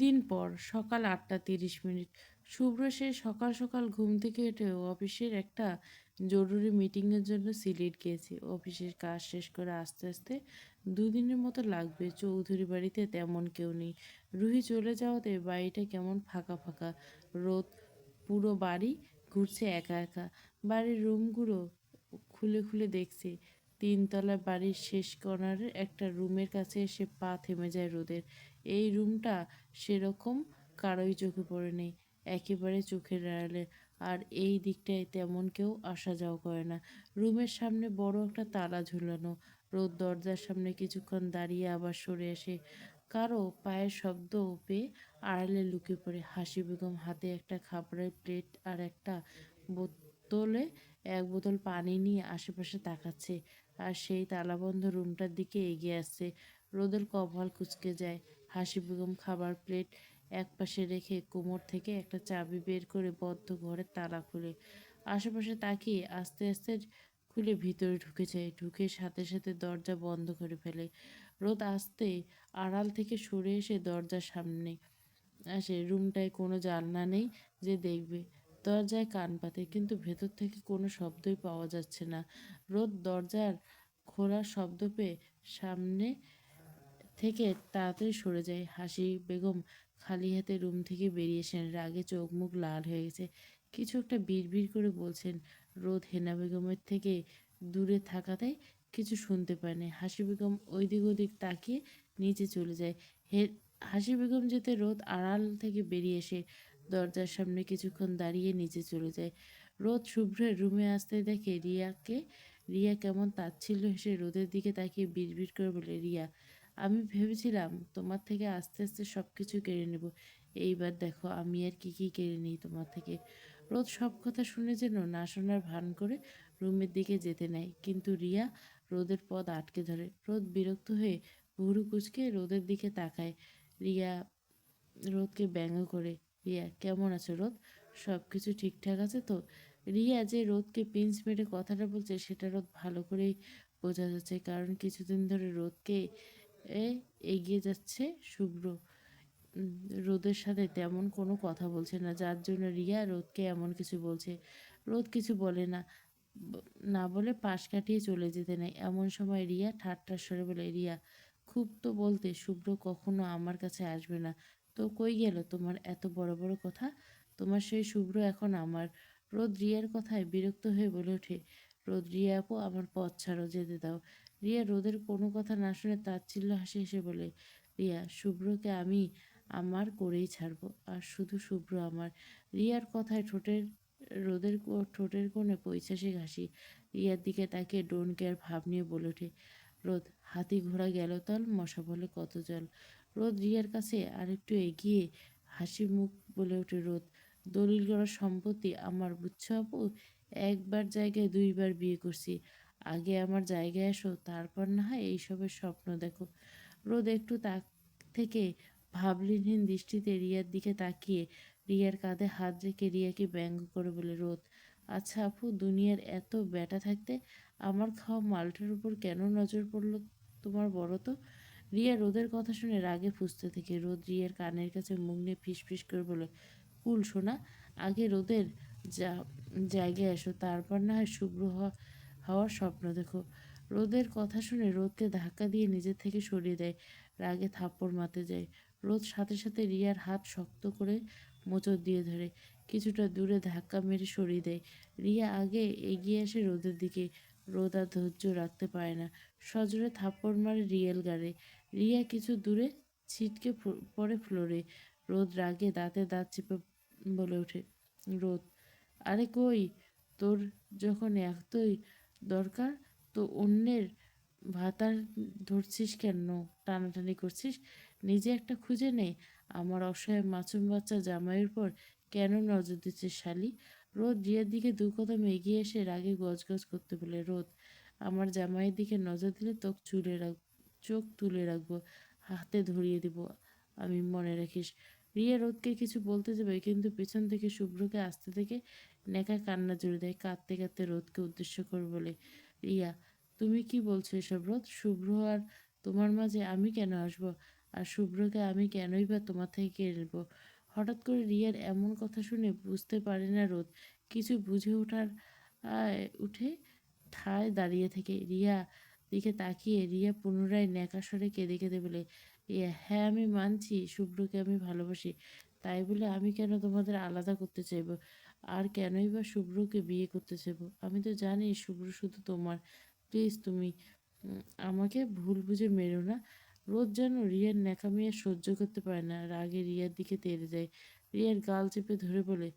দুদিন পর সকাল ৮:৩০। শুভ্র সে সকাল সকাল ঘুম থেকে উঠে অফিসের একটা জরুরি মিটিংয়ের জন্য সিলেট গিয়েছে। অফিসের কাজ শেষ করে আস্তে আস্তে দুদিনের মতো লাগবে। চৌধুরী বাড়িতে তেমন কেউ নেই। রুহি চলে যাওয়াতে বাড়িটা কেমন ফাঁকা ফাঁকা। রোদ পুরো বাড়ি ঘুরছে একা একা। বাড়ির রুমগুলো খুলে খুলে দেখছে। তিনতলা বাড়ির শেষ কর্নারের একটা রুমের কাছে এসে পা থেমে যায় রোদের। এই রুমটা সেরকম কারোই চোখে পড়ে নেই, একেবারে চোখের আড়ালে। আর এই দিকটায় তেমন কেউ আসা যাওয়া করে না। রুমের সামনে বড় একটা তালা ঝুলানো। রোদ দরজার সামনে কিছুক্ষণ দাঁড়িয়ে আবার সরে আসে। কারো পায়ের শব্দ পেয়ে আড়ালে লুকিয়ে পড়ে। হাসি বেগম হাতে একটা খাবারের প্লেট আর একটা বোতলে এক বোতল পানি নিয়ে আশেপাশে তাকাচ্ছে। আর সেই তালাবন্ধ রুমটার দিকে এগিয়ে আসছে। রোদের কপাল কুঁচকে যায়। হাসি বেগম খাবার প্লেট একপাশে রেখে কোমর থেকে একটা চাবি বের করে বদ্ধ ঘরের তালা খুলে আশেপাশে তাকিয়ে আস্তে আস্তে খুলে ভিতরে ঢুকে যায়। ঢুকে সাথে সাথে দরজা বন্ধ করে ফেলে। রোদ আস্তে আড়াল থেকে সরে এসে দরজার সামনে আসে। রুমটায় কোনো জানলা নেই যে দেখবে। দরজায় কান পাতে, কিন্তু ভেতর থেকে কোনো শব্দই পাওয়া যাচ্ছে না। রোদ দরজার খোলার শব্দ পেয়ে সামনে থেকে তাড়াতাড়ি সরে যায়। হাসি বেগম খালি হাতে রুম থেকে বেরিয়েছেন। রাগে চোখ মুখ লাল হয়ে গেছে। কিছু একটা বিড়বিড় করে বলছেন। রোদ হেনা বেগমের থেকে দূরে থাকাতে কিছু শুনতে পায়নি। হাসি বেগম ওইদিক ওদিক তাকিয়ে নিচে চলে যায়। হে হাসি বেগম যেতে রোদ আড়াল থেকে বেরিয়ে এসে দরজার সামনে কিছুক্ষণ দাঁড়িয়ে নিচে চলে যায়। রোদ শুভ্রের রুমে আসতে দেখে রিয়াকে। রিয়া কেমন তাচ্ছিল্য হেসে রোদের দিকে তাকিয়ে বিড়বিড় করে বলে, রিয়া, আমি ভেবেছিলাম তোমার থেকে আস্তে আস্তে সব কিছু কেড়ে নেব। এইবার দেখো আমি আর কি কি কেড়ে নিই তোমার থেকে। রোদ সব কথা শুনে যেন না শোনার ভান করে রুমের দিকে যেতে নেয়, কিন্তু রিয়া রোদের পথ আটকে ধরে। রোদ বিরক্ত হয়ে ভুরু কুচকে রোদের দিকে তাকায়। রিয়া রোদকে ব্যঙ্গ করে, রিয়া কেমন আছো রোদ? সব কিছু ঠিকঠাক আছে তো? রিয়া যে রোদকে পিঞ্চ মেরে কথাটা বলছে সেটা রোদ ভালো করেই বোঝা যাচ্ছে, কারণ কিছুদিন ধরে রোদকে এ এগিয়ে যাচ্ছে শুভ্র। উম, রোদের সাথে তেমন কোনো কথা বলছে না, যার জন্য রিয়া রোদকে এমন কিছু বলছে। রোদ কিছু বলে না, না বলে পাশ কাটিয়ে চলে যেতে নেয়। এমন সময় রিয়া ঠাট্টার স্বরে বলে, রিয়া, খুব তো বলতে শুভ্র কখনো আমার কাছে আসবে না, তো কই গেল তোমার এত বড় বড় কথা? তোমার সেই শুভ্র এখন আমার। রোদ রিয়ার কথায় বিরক্ত হয়ে বলে ওঠে, রোদ, রিয়া আপু, আমার পথ ছাড়ো, যেতে দাও। রিয়া রোদের কোনো কথা না শুনে তাচ্ছিল্য হাসি হেসে বলে, রিয়া, শুভ্রকে আমি আমার করেই ছাড়বো, আর শুধু শুভ্র আমার। রিয়ার কথায় রোদের ঠোঁটের কোণে পৈশাচিক হাসি। রিয়ার দিকে তাকে ডোন্ট কেয়ার ভাব নিয়ে বলে ওঠে, রোদ, হাতি ঘোড়া গেল তল, মশা বলে কত জল। রোদ রিয়ার কাছে আরেকটু এগিয়ে হাসি মুখ বলে ওঠে, রোদ, দলিল করা সম্পত্তি আমার, বুঝছো আপু? একবার জায়গায় দুইবার বিয়ে করছি। আগে আমার জায়গায় আসো, তারপর না হয় এইসবের স্বপ্ন দেখো। রোদ একটু তাক থেকে ভাবলিনহীন দৃষ্টিতে রিয়ার দিকে তাকিয়ে রিয়ার কাঁধে হাত রেখে রিয়াকে ব্যঙ্গ করে বলে, রোদ, আচ্ছা আপু, দুনিয়ার এত ব্যাটা থাকতে আমার খাওয়া মালটার উপর কেন নজর পড়লো তোমার, বলো তো? রিয়া রোদের কথা শুনে রাগে ফুঁসতে থেকে। রোদ রিয়ার কানের কাছে মুখ নিয়ে ফিস ফিস করে বলে, কুল শোনা, আগে রোদের যা জায়গায় এসো, তারপর না হয় শুভ্র হওয়ার স্বপ্ন দেখো। রোদের কথা শুনে রোদকে ধাক্কা দিয়ে নিজের থেকে সরিয়ে দেয়। রাগে থাপ্পড় মারতে যায়। রোদ সাথে সাথে রিয়ার হাত শক্ত করে মোচড় দিয়ে ধরে কিছুটা দূরে ধাক্কা মেরে সরিয়ে দেয়। রিয়া আগে এগিয়ে আসে রোদের দিকে। রোদ আর ধৈর্য রাখতে পারে না, সজোরে থাপ্পড় মারে রিয়েল গাড়ে। রিয়া কিছু দূরে ছিটকে পড়ে ফ্লোরে। রোদ রাগে দাঁতে দাঁত চেপে বলে ওঠে, রোদ, আরে কই, তোর যখন এতই দরকার তো অন্যের ভাতার ধরছিস কেন, টানাটানি করছিস? নিজে একটা খুঁজে নে। আমার অসহায় মাসুম বাচ্চা জামাইয়ের পর কেন নজর দিচ্ছিস শালি? রোদ রিয়ার দিকে দু কদম এগিয়ে এসে রাগে গজগজ করতে বলে, রোদ, আমার জামাইয়ের দিকে নজর দিলে চোখ তুলে রাখবো, হাতে ধরিয়ে দিব আমি, মনে রাখিস। রিয়া রোদকে কিছু বলতে যাবে, কিন্তু পেছন থেকে শুভ্রকে আসতে থেকে নেকা কান্না জুড়ে দেয়। কাঁদতে কাঁদতে রোদকে উদ্দেশ্য করে বলে, রিয়া, তুমি কি বলছো এসব? রোদ, শুভ্র আর তোমার মাঝে আমি কেন আসবো? আর শুভ্রকে আমি কেনই বা তোমার থেকে কেড়ে নেব? হঠাৎ করে রিয়ার এমন কথা শুনে বুঝতে পারে না রোদ, কিছু বুঝে উঠে ঠায় দাঁড়িয়ে থেকে রিয়া দিকে তাকিয়ে রিয়া পুনরায় ন্যাকা স্বরে কেঁদে কেঁদে বলে, রিয়া, হ্যাঁ আমি মানছি শুভ্রকে আমি ভালোবাসি, তাই বলে আমি কেন তোমাদের আলাদা করতে চাইবো? আর কেনই বা শুভ্রকে বিয়ে করতে চাইবো? আমি তো জানি শুভ্র শুধু তোমার। প্লিজ তুমি উম, আমাকে ভুল বুঝে মেরো না। রোজ যেন রিয়ার ন্যাকামি আর সহ্য করতে পারে না, রাগে রিয়ার দিকে তেড়ে যায়। রিয়ার গাল চেপে ধরে বলে,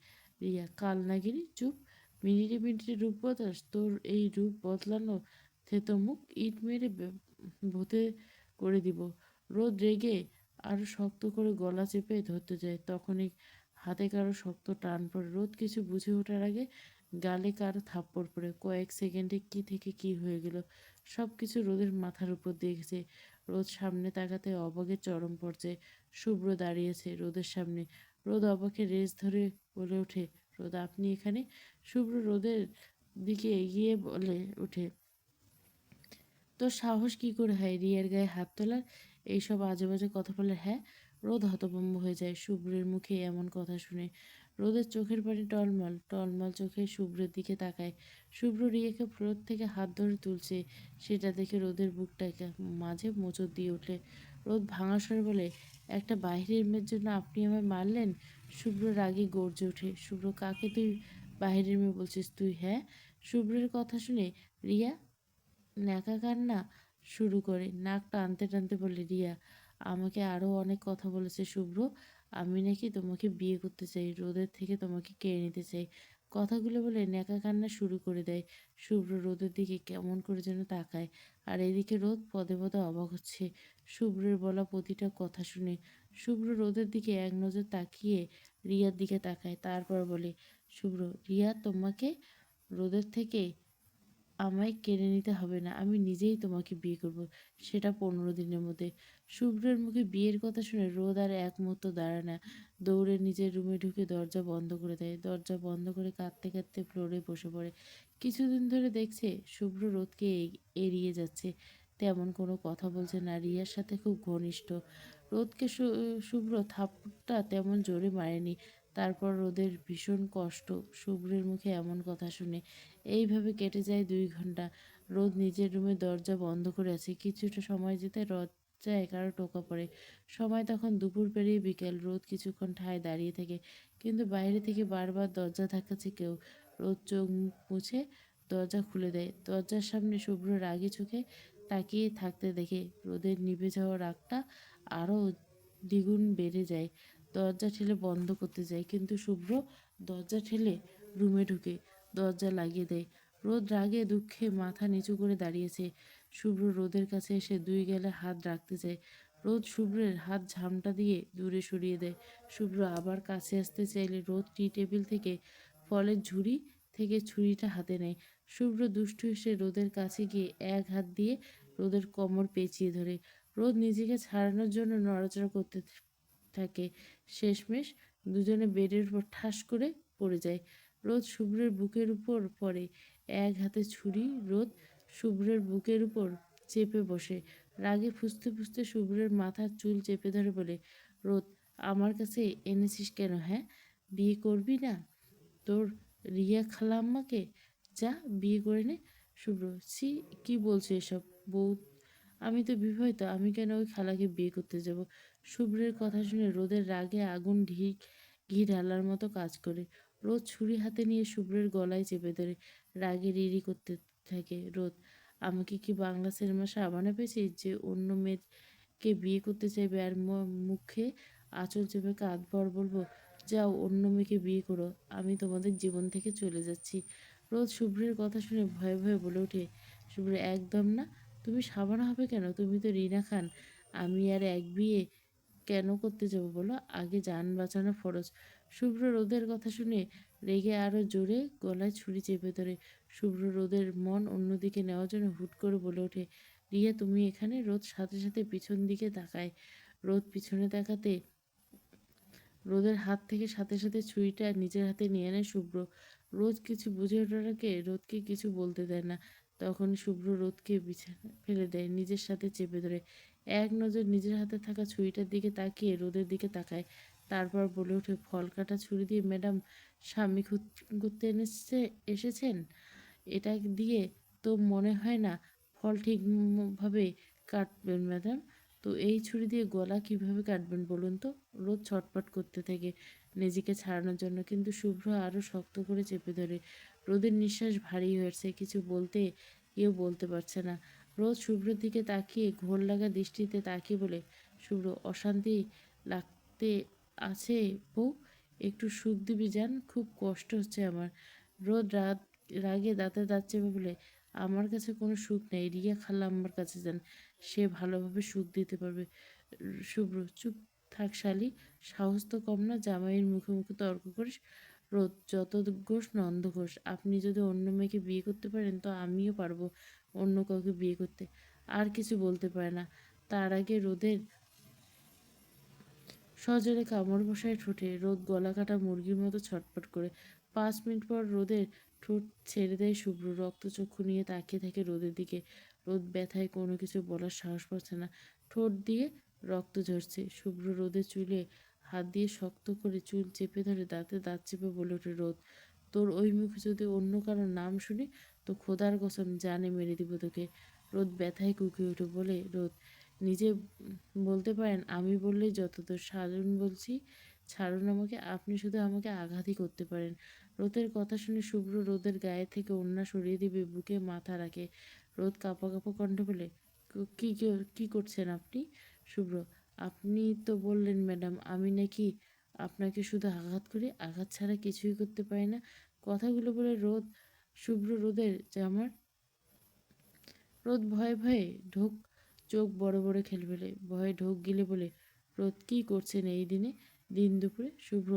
রিয়া কাল নাগিনি, চুপ। মিনিটে মিনিটে রূপ বদলাস, তোর এই রূপ বদলানো থেতো মুখ ইট মেরে ভূতে করে দিব। রোদ রেগে আরো শক্ত করে গলা চেপে ধরতে যায়, তখনই হাতে কারো শক্ত টান পড়ে। রোদ কিছু বুঝে ওঠার আগে গালে কারো থাপ্পড় পড়ে। কয়েক সেকেন্ডে কি থেকে কি হয়ে গেল সব কিছু রোদের মাথার উপর দিয়ে গেছে। রোদ সামনে তাকাতে অবাকের চরম পর্যায়ে। শুভ্র দাঁড়িয়েছে রোদের সামনে। রোদ অবাকে রেস ধরে বলে ওঠে, রোদ আপনি এখানে? শুভ্র রোদের দিকে এগিয়ে বলে ওঠে, তোর সাহস কি করে হয় রিয়ার গায়ে হাত তোলার, এইসব আজে বাজে কথা বলে? হ্যাঁ। রোদ হতভম্ব হয়ে যায় শুভ্রের মুখে এমন কথা শুনে। রোদের চোখের পানি টলমল টলমল চোখে শুভ্রের দিকে তাকায়। শুভ্র রিয়াকে ফ্লোর থেকে হাত ধরে তুলছে, সেটা দেখে রোদের বুকটাকে মাঝে মোচড় দিয়ে ওঠে। রোদ ভাঙা স্বরে বলে, একটা বাইরের মেয়ের জন্য আপনি আমায় মারলেন? শুভ্র রাগে গর্জে ওঠে, শুভ্র কাকে তুই বাইরের মেয়ে বলছিস তুই? হ্যাঁ। শুভ্রের কথা শুনে রিয়া ন্যাকা কান্না শুরু করে, নাক টানতে টানতে বলে, রিয়া আমাকে আরও অনেক কথা বলেছে শুভ্র, আমি নাকি তোমাকে বিয়ে করতে চাই, রোদের থেকে তোমাকে কেড়ে নিতে চাই। কথাগুলো বলে ন্যাকা কান্না শুরু করে দেয়। শুভ্র রোদের দিকে কেমন করে যেন তাকায়, আর এদিকে রোদ পদে পদে অবাক হচ্ছে শুভ্রের বলা প্রতিটা কথা শুনে। শুভ্র রোদের দিকে এক নজর তাকিয়ে রিয়ার দিকে তাকায়, তারপর বলে, শুভ্র, রিয়া তোমাকে রোদের থেকে আমায় কেড়ে নিতে হবে না, আমি নিজেই তোমাকে বিয়ে করব, সেটা 15 দিনের মধ্যে। শুভ্রের মুখে বিয়ের কথা শুনে রোদ আর এক মুহূর্ত দাঁড়ায় না, দৌড়ে নিজের রুমে ঢুকে দরজা বন্ধ করে দেয়। দরজা বন্ধ করে কাঁদতে কাঁদতে ফ্লোরে বসে পড়ে। কিছুদিন ধরে দেখছে শুভ্র রোদকে এড়িয়ে যাচ্ছে, তেমন কোনো কথা বলছে না, রিয়ার সাথে খুব ঘনিষ্ঠ। রোদকে শুভ্র থাপ্পড়টা তেমন জোরে মারেনি, তারপর রোদের ভীষণ কষ্ট শুভ্রের মুখে এমন কথা শুনে। এইভাবে কেটে যায় 2 ঘন্টা। রোদ নিজের রুমে দরজা বন্ধ করে আছে। কিছুটা সময় যেতে দরজায় কারো টোকা পড়ে। সময় তখন দুপুর পেরিয়ে বিকেল। রোদ কিছুক্ষণ ঠায় দাঁড়িয়ে থাকে, কিন্তু বাইরে থেকে বারবার দরজা ধাক্কাচ্ছে কেউ। রোদ চোখ মুখ মুছে দরজা খুলে দেয়। দরজার সামনে শুভ্র রাগী চোখে তাকিয়ে থাকতে দেখে রোদের নিভে যাওয়া রাগটা আরও দ্বিগুণ বেড়ে যায়। দরজা ঠেলে বন্ধ করতে যায়, কিন্তু শুভ্র দরজা ঠেলে রুমে ঢুকে দরজা লাগিয়ে দেয়। রোদ রাগে দুঃখে মাথা নিচু করে দাঁড়িয়েছে। শুভ্র রোদের কাছে এসে 2 গালে হাত রাখতে চায়। রোদ শুভ্রের হাত ঝামটা দিয়ে দূরে সরিয়ে দেয়। শুভ্র আবার কাছে আসতে চাইলে রোদ টি টেবিল থেকে ফলের ঝুড়ি থেকে ছুরিটা হাতে নেয়। শুভ্র দুষ্টু এসে রোদের কাছে গিয়ে এক হাত দিয়ে রোদের কোমর পেঁচিয়ে ধরে। রোদ নিজেকে ছাড়ানোর জন্য নড়াচড়া করতে থাকে। শেষমেশ দুজনে বেডের উপর ঠাস করে পড়ে যায়। রোদ শুভ্রের বুকের উপর পড়ে, এক হাতে ছুরি। রোদ শুভ্রের বুকের উপর চেপে বসে, রাগে ফুঁসতে ফুঁসতে শুভ্রের মাথার চুল চেপে ধরে বলে, রোদ আমার কাছে এনেছিস কেন? হ্যাঁ, বিয়ে করবি না তোর রিয়া খালাম্মাকে? যা বিয়ে করে নে। শুভ্র, ছি, কি বলছো এসব? বউ, আমি তো বিবাহিত, আমি কেন ওই খালাকে বিয়ে করতে যাব? শুভ্রের কথা শুনে রোদের রাগে আগুন ঘি ঢালার মতো কাজ করে। রোদ ছুরি হাতে নিয়ে শুভ্রের গলায় চেপে ধরে রাগে রিরি করতে থাকে। রোদ, আমাকে কি বাংলা সিনেমা সাবানা পেয়েছি যে অন্য মেয়েকে বিয়ে করতে চাইবে আর মুখে আঁচল চেপে কাঁধ ভর বলবো, যাও অন্য মেয়েকে বিয়ে করো, আমি তোমাদের জীবন থেকে চলে যাচ্ছি। রোদ শুভ্রের কথা শুনে ভয়ে ভয়ে বলে ওঠে, শুভ্র, একদম না। তুমি সাবানা হবে কেন? তুমি তো রিনা খান। আমি আর এক বিয়ে কেন করতে যাব বলো? আগে যান বাঁচানো ফরজ। শুভ্র রোদের কথা শুনে রেগে আরও জোরে গলায় ছুরি চেপে ধরে। শুভ্র রোদের মন অন্যদিকে নেওয়ার জন্য হুট করে বলে ওঠে, রিয়া তুমি এখানে? রোদ সাথে সাথে পিছন দিকে তাকায়। রোদ পিছনে তাকাতে রোদের হাত থেকে সাথে সাথে ছুরিটা নিজের হাতে নিয়ে নেয় শুভ্র। রোদ কিছু বুঝে ওঠার আগে রোদকে কিছু বলতে দেয় না। তখন শুভ্র রোদকে বিছানা ফেলে দেয়, নিজের সাথে চেপে ধরে। এক নজর নিজের হাতে থাকা ছুরিটার দিকে তাকিয়ে রোদের দিকে তাকায়। তারপর বলে ওঠে, ফল কাটা ছুরি দিয়ে ম্যাডাম স্বামী করতে এসেছেন? এটা দিয়ে তো মনে হয় না ফল ঠিকভাবে কাটবেন ম্যাডাম। তো এই ছুরি দিয়ে গলা কিভাবে কাটবেন বলুন তো? রোদ ছটফট করতে থাকে নিজেকে ছাড়ানোর জন্য, কিন্তু শুভ্র আরও শক্ত করে চেপে ধরে। রোদের নিঃশ্বাস ভারী হয়েছে, কিছু বলতে কেউ বলতে পারছে না। রোদ শুভ্রর দিকে তাকিয়ে ঘোর লাগা দৃষ্টিতে তাকিয়ে বলে, শুভ্র, অশান্তি লাগতে আছে বউ? একটু সুখ দিবি যান, খুব কষ্ট হচ্ছে আমার। রোদ রাগে দাঁতে দাঁত চেপে বলে, আমার কাছে কোনো সুখ নেই, রিয়া খালা আমার কাছে যান, সে ভালোভাবে সুখ দিতে পারবে। শুভ্র, চুপ থাক শালি, সাহস তো কম না, জামাইয়ের মুখে মুখে তর্ক করিস। রোদ, যত ঘোষ নন্দ ঘোষ, আপনি যদি অন্য মেয়েকে বিয়ে করতে পারেন তো আমিও পারবো অন্য কাউকে বিয়ে করতে। আর কিছু বলতে পারে না। তার আগে রোদের সজোরে কামড় বসায় ঠোঁটে। রোদ গলা কাটা মুরগির মতো ছটফট করে। 5 মিনিট পর রোদের ঠোঁট ছেড়ে দেয় শুভ্র। রক্তচক্ষু নিয়ে তাকিয়ে থাকে রোদের দিকে। রোদ ব্যথায় কোনো কিছু বলার সাহস পাচ্ছে না। ঠোঁট দিয়ে রক্ত ঝরছে। শুভ্র রোদের চুলে হাত দিয়ে শক্ত করে চুল চেপে ধরে দাঁতে দাঁত চেপে বলে ওঠে, রোদ, তোর ওই মুখে যদি অন্য কারোর নাম শুনি তো খোদার কসম জানে মেরে দিব তোকে। রোদ ব্যথায় কুকিয়ে উঠে বলে, রোদ, নিজে বলতে পারেন, আমি বললেই যতদূর। ছাড়ুন বলছি, ছাড়ুন আমাকে, আপনি শুধু আমাকে আঘাতই করতে পারেন। রোদের কথা শুনে শুভ্র রোদের গায়ে থেকে ওড়না সরিয়ে দিবে, বুকে মাথা রাখে। রোদ কাঁপা কাঁপা কণ্ঠে বলে, কি কি করছেন আপনি? শুভ্র, আপনি তো বললেন ম্যাডাম আমি নাকি আপনাকে শুধু আঘাত করি, আঘাত ছাড়া কিছুই করতে পারি না। কথাগুলো বলে শুভ্র রোদের জামার রোদ ভয়ে ভয়ে ঢোক চোখ বড় বড় খেলে ফেলে, ভয়ে ঢোক গিলে বলে, রোদ, কী করছেন এই দিন দুপুরে? শুভ্র,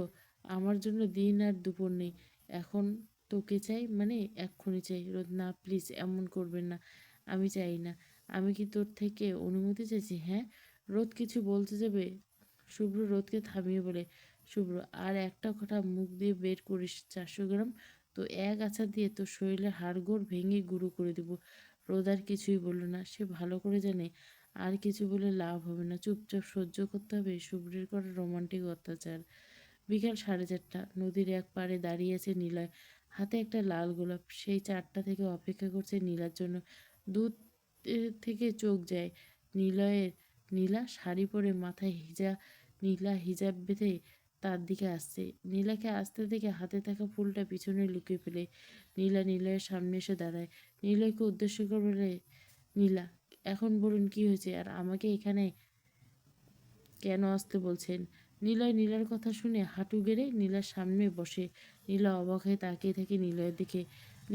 আমার জন্য দিন আর দুপুর নেই, এখন তোকে চাই, মানে এক্ষুনি চাই। রোদ, না প্লিজ এমন করবেন না, আমি চাই না। আমি কি তোর থেকে অনুমতি চাইছি? হ্যাঁ। রোদ কিছু বলতে যাবে, শুভ্র রোদকে থামিয়ে বলে, শুভ্র, আর একটা কথা মুখ দিয়ে বের করিস 400 গ্রাম, তো এক আছাড় দিয়ে তোর শরীরের হাড়গোড় ভেঙে গুঁড়ো করে দেব। রোদ আর কিছুই বলল না। সে ভালো করে জানে আর কিছু বলে লাভ হবে না, চুপচাপ সহ্য করতে হবে শুভ্রের করা রোমান্টিক অত্যাচার। বিকাল 4:30, নদীর এক পাড়ে দাঁড়িয়ে আছে নীলয়, হাতে একটা লাল গোলাপ। সেই 4টা থেকে অপেক্ষা করছে নীলার জন্য। দূর থেকে চোখ যায় নীলয়ের। নীলা শাড়ি পরে, মাথায় নীলা হিজাব বেঁধে তার দিকে আসছে। নীলাকে আসতে দেখে হাতে থাকা ফুলটা পিছনে লুকিয়ে ফেলে নীলা নিলয়ের সামনে এসে দাঁড়ায়। নিলয়কে উদ্দেশ্য করে বলে, নীলা, এখন বলুন কি হয়েছে, আর আমাকে এখানে কেন আসতে বলছেন? নিলয় নীলার কথা শুনে হাঁটু গেড়ে নীলার সামনে বসে। নীলা অবাক হয়ে তাকিয়ে থাকে নিলয়ের দিকে।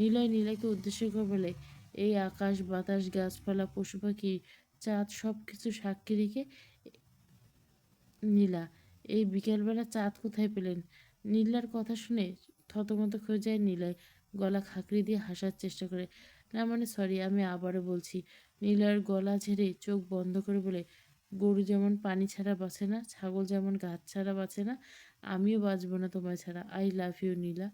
নিলয় নীলাকে উদ্দেশ্য করে বলে, এই আকাশ বাতাস গাছপালা পশু পাখি চাঁদ সব কিছু সাক্ষী রেখে নীলা, এই বিকেলবেলা চাঁদ কোথায় পেলেন? নীলার কথা শুনে থতমত হয়ে যায় নিলয়। গলা খাঁকড়ি দিয়ে হাসার চেষ্টা করে, না মানে সরি, আমি আবারও বলছি। নীলয়ের গলা ঝেড়ে চোখ বন্ধ করে বলে, গরু যেমন পানি ছাড়া বাঁচে না, ছাগল যেমন গাছ ছাড়া বাঁচে না, আমিও বাঁচবো না তোমায় ছাড়া। আই লাভ ইউ নীলা।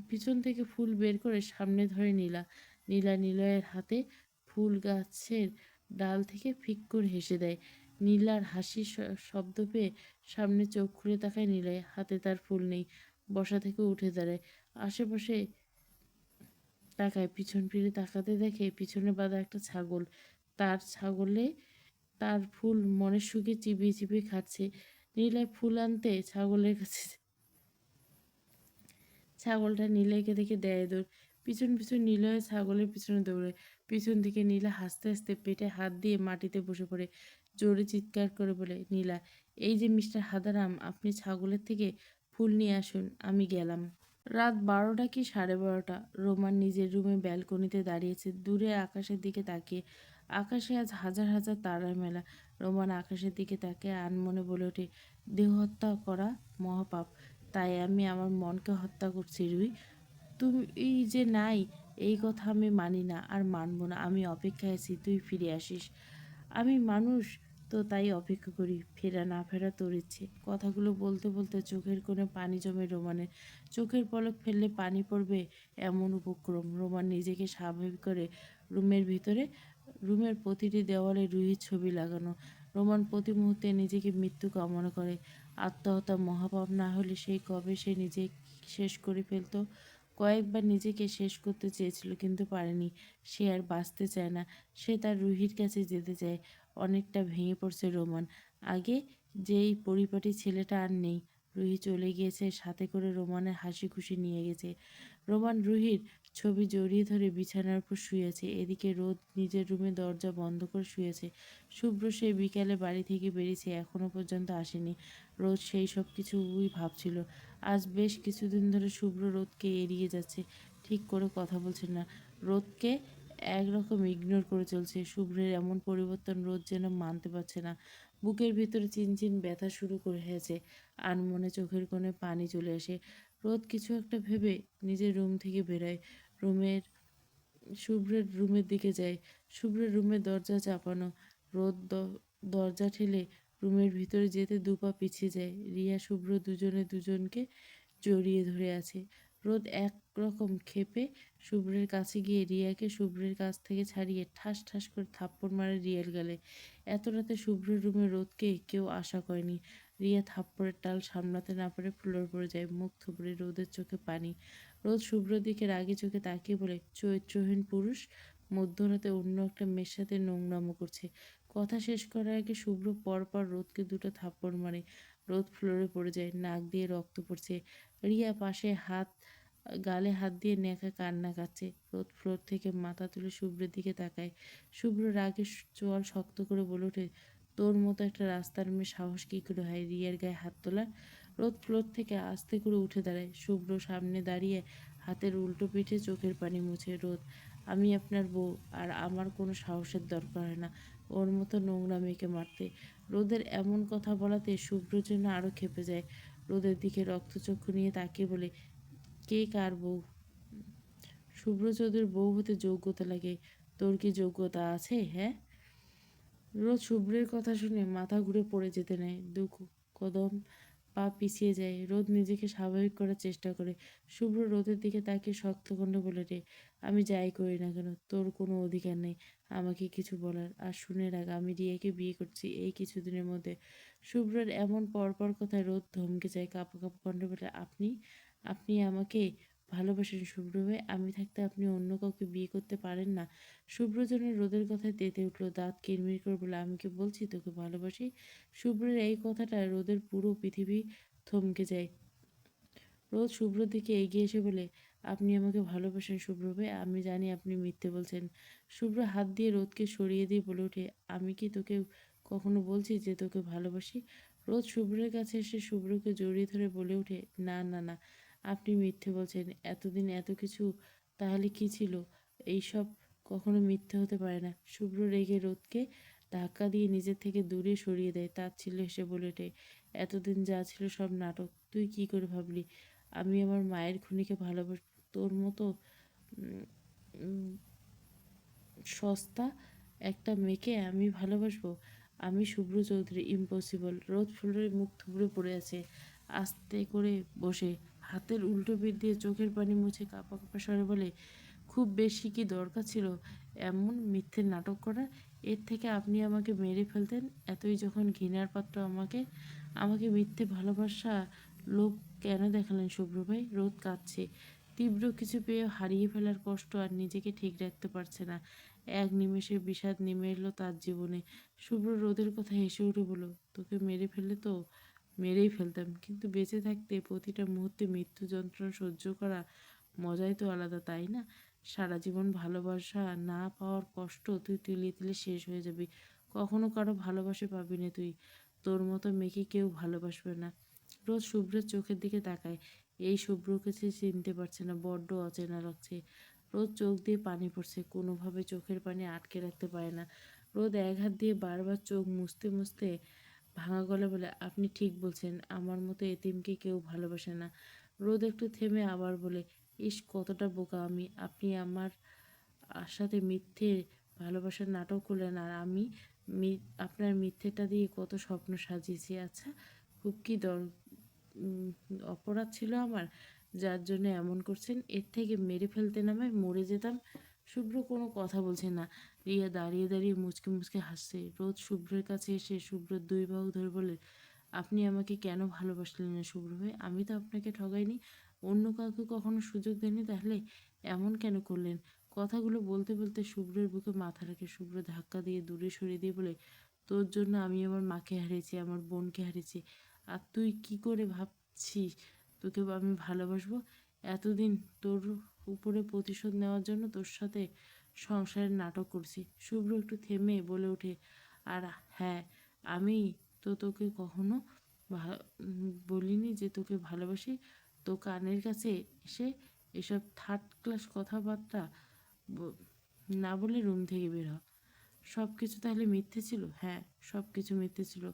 পিছন থেকে ফুল বের করে সামনে ধরে নীলা। নীলা নিলয়ের হাতে ফুল গাছের ডাল থেকে ফিক করে হেসে দেয়। নীলার হাসির শব্দ পেয়ে সামনে চোখ খুলে তাকায় নিলয়। হাতে তার ফুল নেই। বসা থেকে উঠে দাঁড়ায়, আশেপাশে তাকায়। পিছন ফিরে তাকাতে দেখে পিছনে বাঁধা একটা ছাগল। ছাগলে তার ফুল মনের সুখে চিবিয়ে চিবিয়ে খাচ্ছে। নীলয় ফুল আনতে ছাগলের কাছে, ছাগলটা নীলয়কে দেখে দেয় দৌড়। পিছন পিছন নিলয় ছাগলের পিছনে দৌড়ে। পিছন থেকে নীলা হাসতে হাসতে পেটে হাত দিয়ে মাটিতে বসে পড়ে। জোরে চিৎকার করে বলে, নীলা, এই যে মিস্টার হাদারাম, আপনি ছাগলের থেকে ফুল নিয়ে আসুন, আমি গেলাম। রাত 12টা কি 12:30, রোমান নিজের রুমে ব্যালকনিতে দাঁড়িয়েছে, দূরে আকাশের দিকে তাকিয়ে। আকাশে আজ হাজার হাজার তারার মেলা। রোমান আকাশের দিকে তাকিয়ে আনমনে বলে ওঠে, দেহ হত্যা করা মহাপাপ, তাই আমি আমার মনকে হত্যা করছি। রুই, তুমি এই যে নাই, এই কথা আমি মানি না আর মানব না। আমি অপেক্ষায় আছি তুই ফিরে আসিস। আমি মানুষ তো, তাই অপেক্ষা করি, ফেরা না ফেরা তোর ইচ্ছে। কথাগুলো বলতে বলতে চোখের কোণে পানি জমে রোমানের। চোখের পলক ফেললে পানি পড়বে এমন উপক্রম। রোমান নিজেকে স্বাভাবিক করে রুমের ভিতরে রুমের প্রতিটি দেওয়ালে রুহির ছবি লাগানো। রোমান প্রতি মুহূর্তে নিজেকে মৃত্যু কামনা করে। আত্মহত্যা মহাপাপ না হলে সেই কবে সে নিজে শেষ করে ফেলতো। কয়েকবার নিজেকে শেষ করতে চেয়েছিল কিন্তু পারেনি। সে আর বাঁচতে চায় না। সে তার রুহির কাছে যেতে চায়। অনেকটা ভেঙে পড়ছে রোমান। আগে যেই পরিপাটি ছেলেটা আর নেই। রুহি চলে গিয়েছে, সাথে করে রোমানের হাসি খুশি নিয়ে গেছে। রোমান রুহির ছবি জড়িয়ে ধরে বিছানার উপর শুয়েছে। এদিকে রোদ নিজের রুমে দরজা বন্ধ করে শুয়েছে। শুভ্র সেই বিকালে বাড়ি থেকে বেরিয়েছে, এখনো পর্যন্ত আসেনি। রোদ সেই সব কিছুই ভাবছিল। আজ বেশ কিছুদিন ধরে শুভ্র রোদকে এড়িয়ে যাচ্ছে, ঠিক করে কথা বলছে না। রোদকে একরকম ইগনোর করে চলছে। শুভ্রের এমন পরিবর্তন রোদ যেন মানতে পারছে না। বুকের ভিতরে চিনচিন ব্যথা শুরু করে হয়েছে। আনমনে চোখের কোণে পানি চলে আসে। রোদ কিছু একটা ভেবে নিজের রুম থেকে বেরোয়। রুমের শুভ্রের রুমের দিকে যায়। শুভ্রের রুমের দরজা চাপানো। রোদ দরজা ঠেলে রুমের ভিতরে যেতে দুপা পিছিয়ে যায়। রিয়া শুভ্র দুজনে দুজনকে জড়িয়ে ধরে আছে। রোদ একরকম ক্ষেপে শুভ্রের কাছে গিয়ে রিয়াকে শুভ্রের কাছ থেকে ছাড়িয়ে ঠাস ঠাস করে থাপ্পড় মারে রিয়ার গালে। এত রাতে শুভ্রের রুমে রোদকে কেউ আশা করেনি। রিয়া থাপ্পড়ের টাল সামলাতে না পারে ফ্লোর পড়ে যায়, মুখ থুবড়ে। রোদের চোখে পানি। রোদ শুভ্রর দিকে রাগি চোখে তাকিয়ে বলে, চরিত্রহীন পুরুষ, মধ্যরাতে অন্য একটা মেয়ের সাথে নোংরামো করছে। কথা শেষ করার আগে শুভ্র পরপর রোদকে দুটো থাপ্পড় মারে। রোদ ফ্লোরে পড়ে যায়, নাক দিয়ে রক্ত পড়ছে। রিয়া পাশে গালে হাত দিয়ে নেকা কান্না কাচ্ছে। রোদ ফ্লোর থেকে মাথা তুলে শুভ্রের দিকে তাকায়। শুভ্র রাগে চোয়াল শক্ত করে বলে ওঠে, তোর মতো একটা রাস্তার মেয়ে সাহস কী করে হয় রিয়ার গায়ে হাত তোলা? রোদ ফ্লোর থেকে আস্তে করে উঠে দাঁড়ায়। শুভ্র সামনে দাঁড়িয়ে হাতের উল্টো পিঠে চোখের পানি মুছে। রোদ, আমি আপনার বউ, আর আমার কোনো সাহসের দরকার হয় না ওর মতো নোংরা মেয়েকে মারতে। রোদের এমন কথা বলাতে শুভ্রর জন্য আরও ক্ষেপে যায়। রোদের দিকে রক্তচক্ষু নিয়ে তাকিয়ে বলে, কে কার বউ? শুভ্র চৌধুরীর বউ হতে যোগ্যতা লাগে। তোর কি যোগ্যতা আছে, হ্যাঁ? রোজ শুভ্রের কথা শুনে মাথা ঘুরে পড়ে যেতে নেয়। দু কদম পা পিছিয়ে যায়। রোদ নিজেকে স্বাভাবিক করার চেষ্টা করে। শুভ্র রোদের দিকে তাকিয়ে শক্ত কণ্ঠে বলে, রে, আমি যাই করি না কেন তোর কোনো অধিকার নেই আমাকে কিছু বলার। আর শুনে রাখ, আমি রিয়াকে বিয়ে করছি এই কিছুদিনের মধ্যে। শুভ্রের এমন পরপর কথায় রোদ ধমকে যায়, কাঁপা কাঁপা কণ্ঠে বলে, আপনি আপনি আমাকে ভালোবাসেন শুভ্র ভাই? আমি থাকতে আপনি অন্য কাউকে বিয়ে করতে পারেন না? শুভ্র যেন রোদের কথায় তেতে উঠল, দাঁত কিরমির করে বলে, আমি কি বলছি তোকে ভালোবাসি? শুভ্রের এই কথাটা রোদের পুরো পৃথিবী থমকে যায়। রোদ শুভ্রর দিকে এগিয়ে এসে বলে, আপনি আমাকে ভালোবাসেন শুভ্র ভাই? আমি জানি আপনি মিথ্যে বলছেন। শুভ্র হাত দিয়ে রোদকে সরিয়ে দিয়ে বলে ওঠে, আমি কি তোকে কখনো বলছি যে তোকে ভালোবাসি? রোদ শুভ্রের কাছে এসে শুভ্রকে জড়িয়ে ধরে বলে ওঠে, না না না, আপনি মিথ্যে বলছেন। এতদিন এত কিছু তাহলে কি ছিল? এইসব কখনো মিথ্যে হতে পারে না। শুভ্র রেগে রোদকে ধাক্কা দিয়ে নিজের থেকে দূরে সরিয়ে দেয়। তাচ্ছিল্য হেসে বলে ওঠে, এতদিন যা ছিল সব নাটক। তুই কি করে ভাবলি আমি আমার মায়ের খুনিকে ভালোবাস? তোর মতো উম, উম, সস্তা একটা মেয়েকে আমি ভালোবাসবো? আমি শুভ্র চৌধুরী, ইম্পসিবল। রোদ ফুলের মুখ থুবড়ে পড়ে আছে, আস্তে করে বসে হাতের উল্টো পিঠ দিয়ে চোখের পানি মুছে কাঁপা কাঁপা স্বরে বলে, খুব বেশি কি দরকার ছিল এমন মিথ্যে নাটক করার? এর থেকে আপনি আমাকে মেরে ফেলতেন। এতই যখন ঘৃণার পাত্র আমাকে আমাকে মিথ্যে ভালোবাসা লোভ কেন দেখালেন শুভ্র ভাই? রোদ কাঁদছে। তীব্র কিছু পেয়ে হারিয়ে ফেলার কষ্ট আর নিজেকে ঠিক রাখতে পারছে না। এক নিমেষে বিষাদ নেমে এলো তার জীবনে। শুভ্র রোদের কথা হেসে উঠে বলল, তোকে মেরে ফেললে তো মেরেই ফেলতাম, কিন্তু বেঁচে থাকতে প্রতিটা মুহূর্তে মৃত্যু যন্ত্রণা সহ্য করা মজাই তো আলাদা, তাই না? সারা জীবন ভালোবাসা না পাওয়ার কষ্ট তুই তিলে তিলে শেষ হয়ে যাবি। কখনো কারো ভালোবাসা পাবি না তুই। তোর মতো মেয়েকে কেউ ভালোবাসবে না। রোজ শুভ্রের চোখের দিকে তাকায়। এই শুভ্রকে সে চিনতে পারছে না, বড্ড অচেনা লাগছে। রোদ চোখ দিয়ে পানি পড়ছে, কোনোভাবে চোখের পানি আটকে রাখতে পারে না। রোদ এক হাত দিয়ে বারবার চোখ মুছতে মুছতে ভাঙা গলা বলে, আপনি ঠিক বলছেন, আমার মতো এতিমকে কেউ ভালোবাসে না। রোদ একটু থেমে আবার বলে, ইস কতটা বোকা আমি। আপনি আমার সাথে মিথ্যে ভালোবাসার নাটক করলেন, আর আমি আপনার মিথ্যেটা দিয়ে কত স্বপ্ন সাজিয়েছি। আচ্ছা, খুব কি উম, অপরাধ ছিল আমার যার জন্য এমন করছেন? এর থেকে মেরে ফেলতেন আমায়, মরে যেতাম। শুভ্র কোনো কথা বলছে না। রিয়া দাঁড়িয়ে দাঁড়িয়ে মুচকে মুচকে হাসছে। রোদ শুভ্রের কাছে এসে শুভ্রর দুই বাহু ধরে বলে, আপনি আমাকে কেন ভালোবাসলেন না শুভ্র ভাই? আমি তো আপনাকে ঠগাইনি, অন্য কাউকে কখনো সুযোগ দেননি, তাহলে এমন কেন করলেন? কথাগুলো বলতে বলতে শুভ্রের বুকে মাথা রাখে। শুভ্র ধাক্কা দিয়ে দূরে সরিয়ে দিয়ে বলে, তোর জন্য আমি আমার মাকে হারিয়েছি, আমার বোনকে হারিয়েছি, আর তুই কি করে ভাবছিস তোকে আমি ভালোবাসবো? এতদিন তোর উপরে প্রতিশোধ নেওয়ার জন্য তোর সাথে সংসারের নাটক করছি। শুভ্র একটু থেমে বলে ওঠে, আর হ্যাঁ, আমি তো তোকে কখনো বলিনি যে তোকে ভালোবাসি। তো কানের কাছে এসে এসব থার্ড ক্লাস কথাবার্তা ব- না বলে রুম থেকে বের হ। সব কিছু তাহলে মিথ্যে ছিল? হ্যাঁ, সব কিছু মিথ্যে ছিল।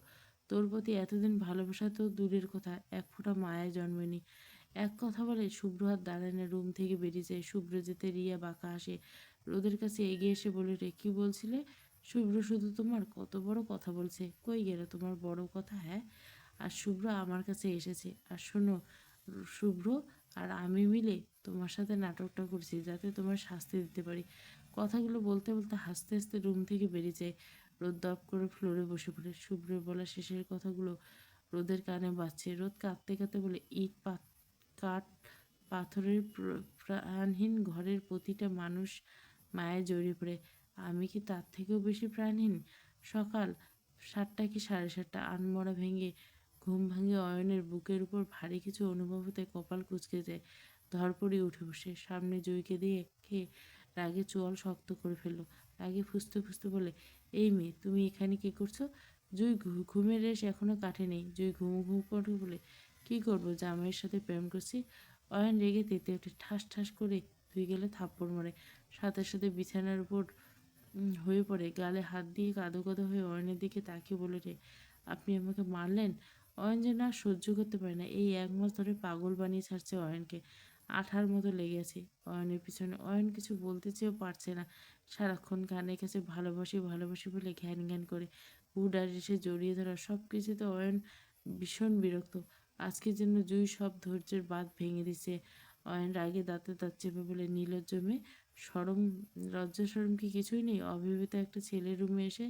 তোর প্রতি এতদিন ভালোবাসা তো দূরের কথা, এক ফোঁটা মায়া জন্মেনি। এক কথা বলে শুভ্র হাত দাঁড়ায় না, রুম থেকে বেরিয়ে যায়। শুভ্র যেতে রিয়া বাঁকা আসে, রোদের কাছে এগিয়ে এসে বলে, রে কি বলছিলে? শুভ্র শুধু তোমার কত বড় কথা বলছে, কই গেল তোমার বড় কথা? হ্যাঁ, আর শুভ্র আমার কাছে এসেছে। আর শোনো শুভ্র, আর আমি মিলে তোমার সাথে নাটকটা করছি যাতে তোমার শাস্তি দিতে পারি। কথাগুলো বলতে বলতে হাসতে হাসতে রুম থেকে বেরিয়ে যায়। রোদ দপ করে ফ্লোরে বসে পড়ে। শুভ্রের বলা শেষের কথাগুলো রোদের কানে বাজছে। রোদ কাঁদতে কাঁদতে বলে, ইট কাঠ পাথরের প্রাণহীন ঘরের প্রতিটা মানুষ মায়ে জড়িয়ে পড়ে। আমি কি তার থেকেও বেশি প্রাণহীন? সকাল 7টা কি 7:30, আনমরা ভেঙে ঘুম ভাঙে অয়নের। বুকের উপর ভারী কিছু অনুভব হতে কপাল কুঁচকে যায়। ধরপড়ি উঠে বসে সামনে জুইকে দিয়ে খেয়ে রাগে চোয়াল শক্ত করে ফেললো। রাগে ফুঁসতে ফুঁসতে বলে, এই মেয়ে তুমি এখানে কি করছো? জুই ঘুমের রেশ এখনো কাটেনি। জুই ঘুম ঘুম করে বলে, কি করবো, জামাইয়ের সাথে প্রেম করছি। অয়ন রেগে তেতে ওঠে, ঠাস ঠাস করে 2 গালে থাপ্পড় মারে। সাথে সাথে বিছানার উপর হয়ে পড়ে, গালে হাত দিয়ে কাঁদো কাঁদো হয়ে অয়নের দিকে তাকিয়ে বলে, রে আপনি আমাকে মারলেন? অয়ন যেন আর সহ্য করতে পারে না। এই 1 মাস ধরে পাগল বানিয়ে ছাড়ছে অয়নকে। আঠার মতো লেগে আছে অয়নের পিছনে। অয়ন কিছু বলতে চেয়েও পারছে না। সারাক্ষণ কানের কাছে ভালোবাসি ভালোবাসি বলে ঘ্যান ঘ্যান করে। উডার এসে জড়িয়ে ধরা, সব কিছুতে অয়ন ভীষণ বিরক্ত। আজকে যেন জুই সব ধৈর্যের বাঁধ ভেঙে দিছে। অয়ন রাগে দাঁতে দাঁত চেপে বলে, নির্লজ্জ মেয়ে, সরম লজ্জা সরম কি কিছুই নেই? অবিবাহিত একটা ছেলের রুমে এসে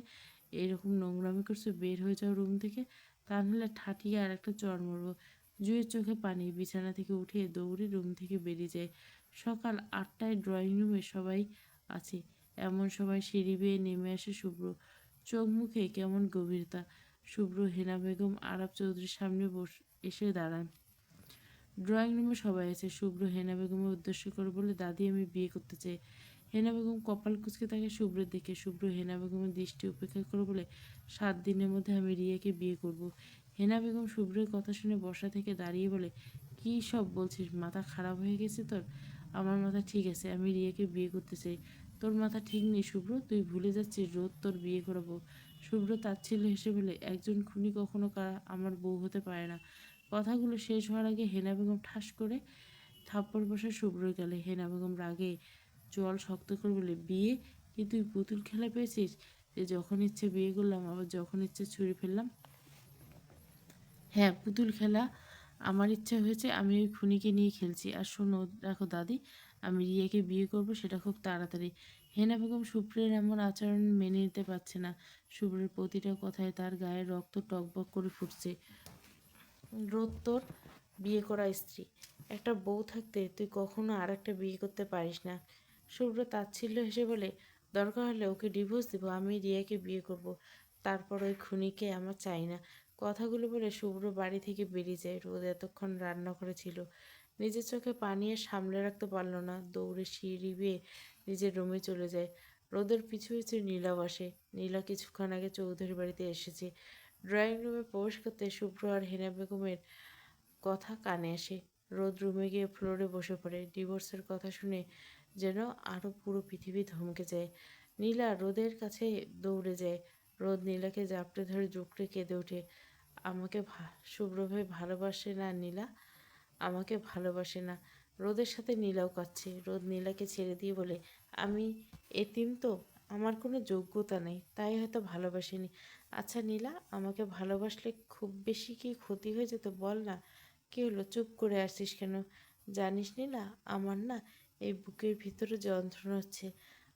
এরকম নোংরামি করছো, বের হয়ে যাও রুম থেকে, তা নাহলে ঠাটিয়ে আর একটা চড় মারবো। জুয়ের চোখে পানি, বিছানা থেকে উঠে দৌড়ে রুম থেকে বেরিয়ে যায়। সকাল 8টায় ড্রয়িং রুমে সবাই আছে। এমন সময় সিঁড়ি বেয়ে নেমে আসে শুভ্র। চোখ মুখে কেমন গভীরতা। শুভ্র হেনা বেগম আরব চৌধুরীর সামনে এসে দাঁড়ান। ড্রয়িং রুমে সবাই আছে। শুভ্র হেনা বেগমের উদ্দেশ্য করে বলে, দাদি আমি বিয়ে করতে চাই। হেনা বেগম কপাল কুঁচকে থাকে শুভ্রের দিকে। শুভ্র হেনা বেগমের দৃষ্টি উপেক্ষা করে বলে, 7 দিনের মধ্যে আমি রিয়াকে বিয়ে করব। হেনা বেগম শুভ্রের কথা শুনে বসা থেকে দাঁড়িয়ে বলে, কী সব বলছিস? মাথা খারাপ হয়ে গেছে তোর? আমার মাথা ঠিক আছে, আমি রিয়াকে বিয়ে করতে চাই। তোর মাথা ঠিক নেই শুভ্র, তুই ভুলে যাচ্ছিস রোদ তোর বিয়ে করাবো। শুভ্র তাচ্ছিল্য হেসে বলে, একজন খুনি কখনো আমার বউ হতে পারে না। কথাগুলো শেষ হওয়ার আগে হেনা বেগম ঠাস করে থাপ্পড় বসে শুভ্রর গেলে। হেনা বেগম রাগে চোয়াল শক্ত করে বলে, বিয়ে? কি তুই পুতুল খেলা পেয়েছিস যে যখন ইচ্ছে বিয়ে করলাম, আবার যখন ইচ্ছে ছুরি ফেললাম? হ্যাঁ, পুতুল খেলা। আমার ইচ্ছা হয়েছে, আমি ওই খুনিকে নিয়ে খেলছি। আর শোনো রাখো দাদি, আমি রিয়াকে বিয়ে করব, সেটা খুব তাড়াতাড়ি। হেনা বেগম শুভ্রের এমন আচরণ মেনে নিতে পারছে না। শুভ্রের প্রতিটা কথায় তার গায়ে রক্ত টকবক করে ফুটছে। রোদ তোর বিয়ে করা স্ত্রী, একটা বউ থাকতে তুই কখনো আর একটা বিয়ে করতে পারিস না। শুভ্র তাচ্ছিল্য হেসে বলে, দরকার হলে ওকে ডিভোর্স দিব, আমি রিয়াকে বিয়ে করব। তারপর ওই খুনিকে আমার চাই না। কথাগুলো বলে শুভ্র বাড়ি থেকে বেরিয়ে যায়। রোদ এতক্ষণ রান্না করেছিল, নিজের চোখে পানি আর সামলে রাখতে পারল না। দৌড়ে সিঁড়ি বেয়ে নিজের রুমে চলে যায়। রোদের পিছু পিছু নীলাও আসে। নীলা কিছুক্ষণ আগে চৌধুরী বাড়িতে এসেছে। ড্রয়িং রুমে প্রবেশ করতে শুভ্র আর হেনা বেগমের কথা কানে আসে। রোদ রুমে গিয়ে ফ্লোরে বসে পড়ে। ডিভোর্সের কথা শুনে যেন আরও পুরো পৃথিবী ধমকে যায়। নীলা রোদের কাছে দৌড়ে যায়। রোদ নীলাকে জাপটে ধরে জুকড়ে কেঁদে ওঠে। আমাকে শুভ্রভাবে ভালোবাসে না নীলা, আমাকে ভালোবাসে না। রোদের সাথে নীলাও কাঁদছে। রোদ নীলাকে ছেড়ে দিয়ে বলে, আমি এতিম তো, আমার কোনো যোগ্যতা নেই, তাই হয়তো ভালোবাসিনি। আচ্ছা নীলা, আমাকে ভালোবাসলে খুব বেশি কি ক্ষতি হয়ে যেত বল না? কী হলো, চুপ করে আসছিস কেন? জানিস নীলা, আমার না এই বুকের ভিতরে যন্ত্রণা হচ্ছে।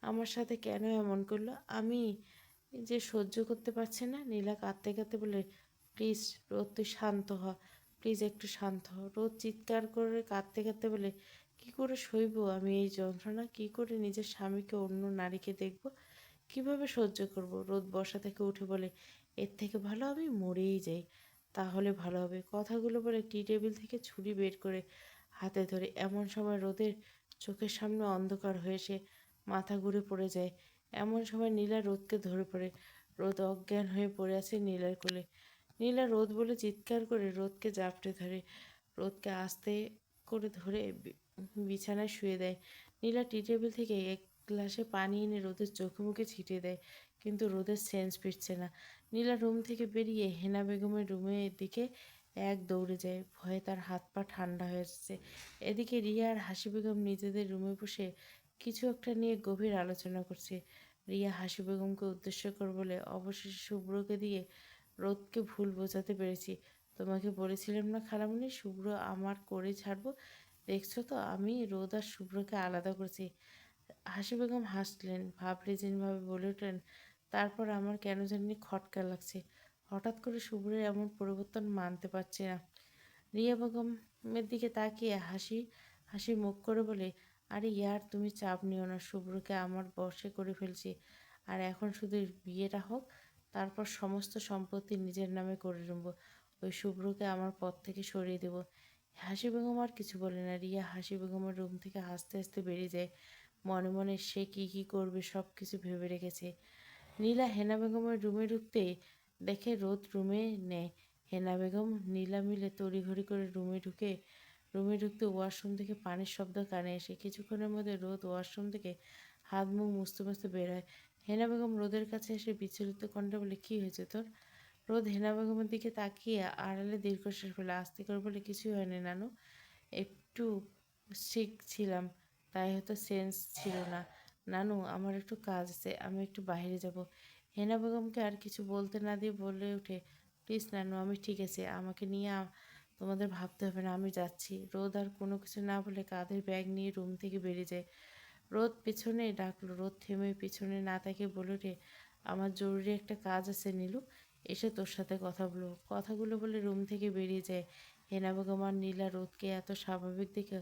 আমার সাথে কেন এমন করলো? আমি যে সহ্য করতে পারছি না। নীলা কাঁদতে কাঁদতে বলে, প্লিজ রোদ তুই শান্ত হ, প্লিজ একটু শান্ত হ। রোদ চিৎকার করে কাঁদতে কাঁদতে বলে, কি করে সইব আমি এই যন্ত্রণা? কি করে নিজের স্বামীকে অন্য নারীকে দেখব? কিভাবে সহ্য করব? রোদ বসা থেকে উঠে বলে, এর থেকে ভালো আমি মরেই যাই, তাহলে ভালো হবে। কথাগুলো বলে টি টেবিল থেকে ছুরি বের করে হাতে ধরে। এমন সময় রোদের চোখের সামনে অন্ধকার হয়ে সে মাথা ঘুরে পড়ে যায়। এমন সময় নীলা রোদকে ধরে পড়ে। রোদ অজ্ঞান হয়ে পড়ে আছে নীলার কোলে। নীলা রোদ বলে চিৎকার করে রোদকে জাপটে ধরে। রোদকে আস্তে করে ধরে বিছানায় শুয়ে দেয়। নীলা টি টেবিল থেকে এক গ্লাসে পানি এনে রোদের চোখে মুখে ছিটিয়ে দেয়, কিন্তু রোদের সেন্স ফিরছে না। নীলা রুম থেকে বেরিয়ে হেনা বেগমের রুমের দিকে এক দৌড়ে যায়। ভয়ে তার হাত পা ঠান্ডা হয়ে যাচ্ছে। এদিকে রিয়া আর হাসি বেগম নিজেদের রুমে বসে কিছু একটা নিয়ে গভীর আলোচনা করছে। রিয়া হাসি বেগমকে উদ্দেশ্য করে বলে, অবশেষে শুভ্রকে দিয়ে রোদকে ভুল বোঝাতে পেরেছি। তোমাকে বলেছিলাম না খালামণি, শুভ্র আমার করে ছাড়বো। দেখছো তো আমি রোদ আর শুভ্রকে আলাদা করেছি। হাসি বেগম হাসলেন, ভাবে বলে উঠলেন, তারপর আমার কেন জানি খটকা লাগছে। হঠাৎ করে শুভ্রের এমন পরিবর্তন মানতে পারছি না। রিয়া বেগমের দিকে তাকিয়ে হাসি হাসি মুখ করে বলে, আরে ইয়ার তুমি চাপ নিও না, শুভ্রকে আমার বশে করে ফেলছি। আর এখন শুধু বিয়েটা হোক, তারপর সমস্ত সম্পত্তি নিজের নামে করে নেব। ওই শুভ্রকে আমার পথ থেকে সরিয়ে দেব। হাসি বেগম আর কিছু বলে না। রিয়া হাসি বেগমের রুম থেকে হাসতে হাসতে বেরিয়ে যায়। মনে মনে সে কি কি করবে সব কিছু ভেবে রেখেছে। নীলা হেনা বেগমের রুমে ঢুকতে দেখে রোদ রুমে নেয়। হেনা বেগম নীলা মিলে তড়িঘড়ি করে রুমে ঢুকতে ওয়াশরুম থেকে পানির শব্দ কানে আসে। কিছুক্ষণের মধ্যে রোদ ওয়াশরুম থেকে হাত মুখ মুছতে মুছতে বের হয়। হেনা বেগম রোদের কাছে এসে বিচলিত কণ্ঠে বলে, কি হয়েছে তোর? রোদ হেনা বেগমের দিকে তাকিয়ে আড়ালে দীর্ঘশ্বাস ফেলে আস্তে করে বলে, কিছুই হয়নি নানু, একটু সিক ছিলাম, তাই হয়তো সেন্স ছিল না। নানু আমার একটু কাজ আছে, আমি একটু বাইরে যাব। হেনা বেগমকে আর কিছু বলতে না দিয়ে বলে ওঠে, প্লিজ নানু আমি ঠিক আছে, আমাকে নিয়ে তোমাদের ভাবতে হবে না, আমি যাচ্ছি। রোদ আর কোনো কিছু না বলে কাঁধের ব্যাগ নিয়ে রুম থেকে বেরিয়ে যায়। রোদ পেছনে ডাকলো। রোদ থেমে পিছনে না তাকিয়ে বলে ওঠে, আমার জরুরি একটা কাজ আছে নীলু, এসে তোর সাথে কথা বলবো। কথাগুলো বলে রুম থেকে বেরিয়ে যায়। হেনা বেগম আর নীলা রোদকে এত স্বাভাবিক দেখে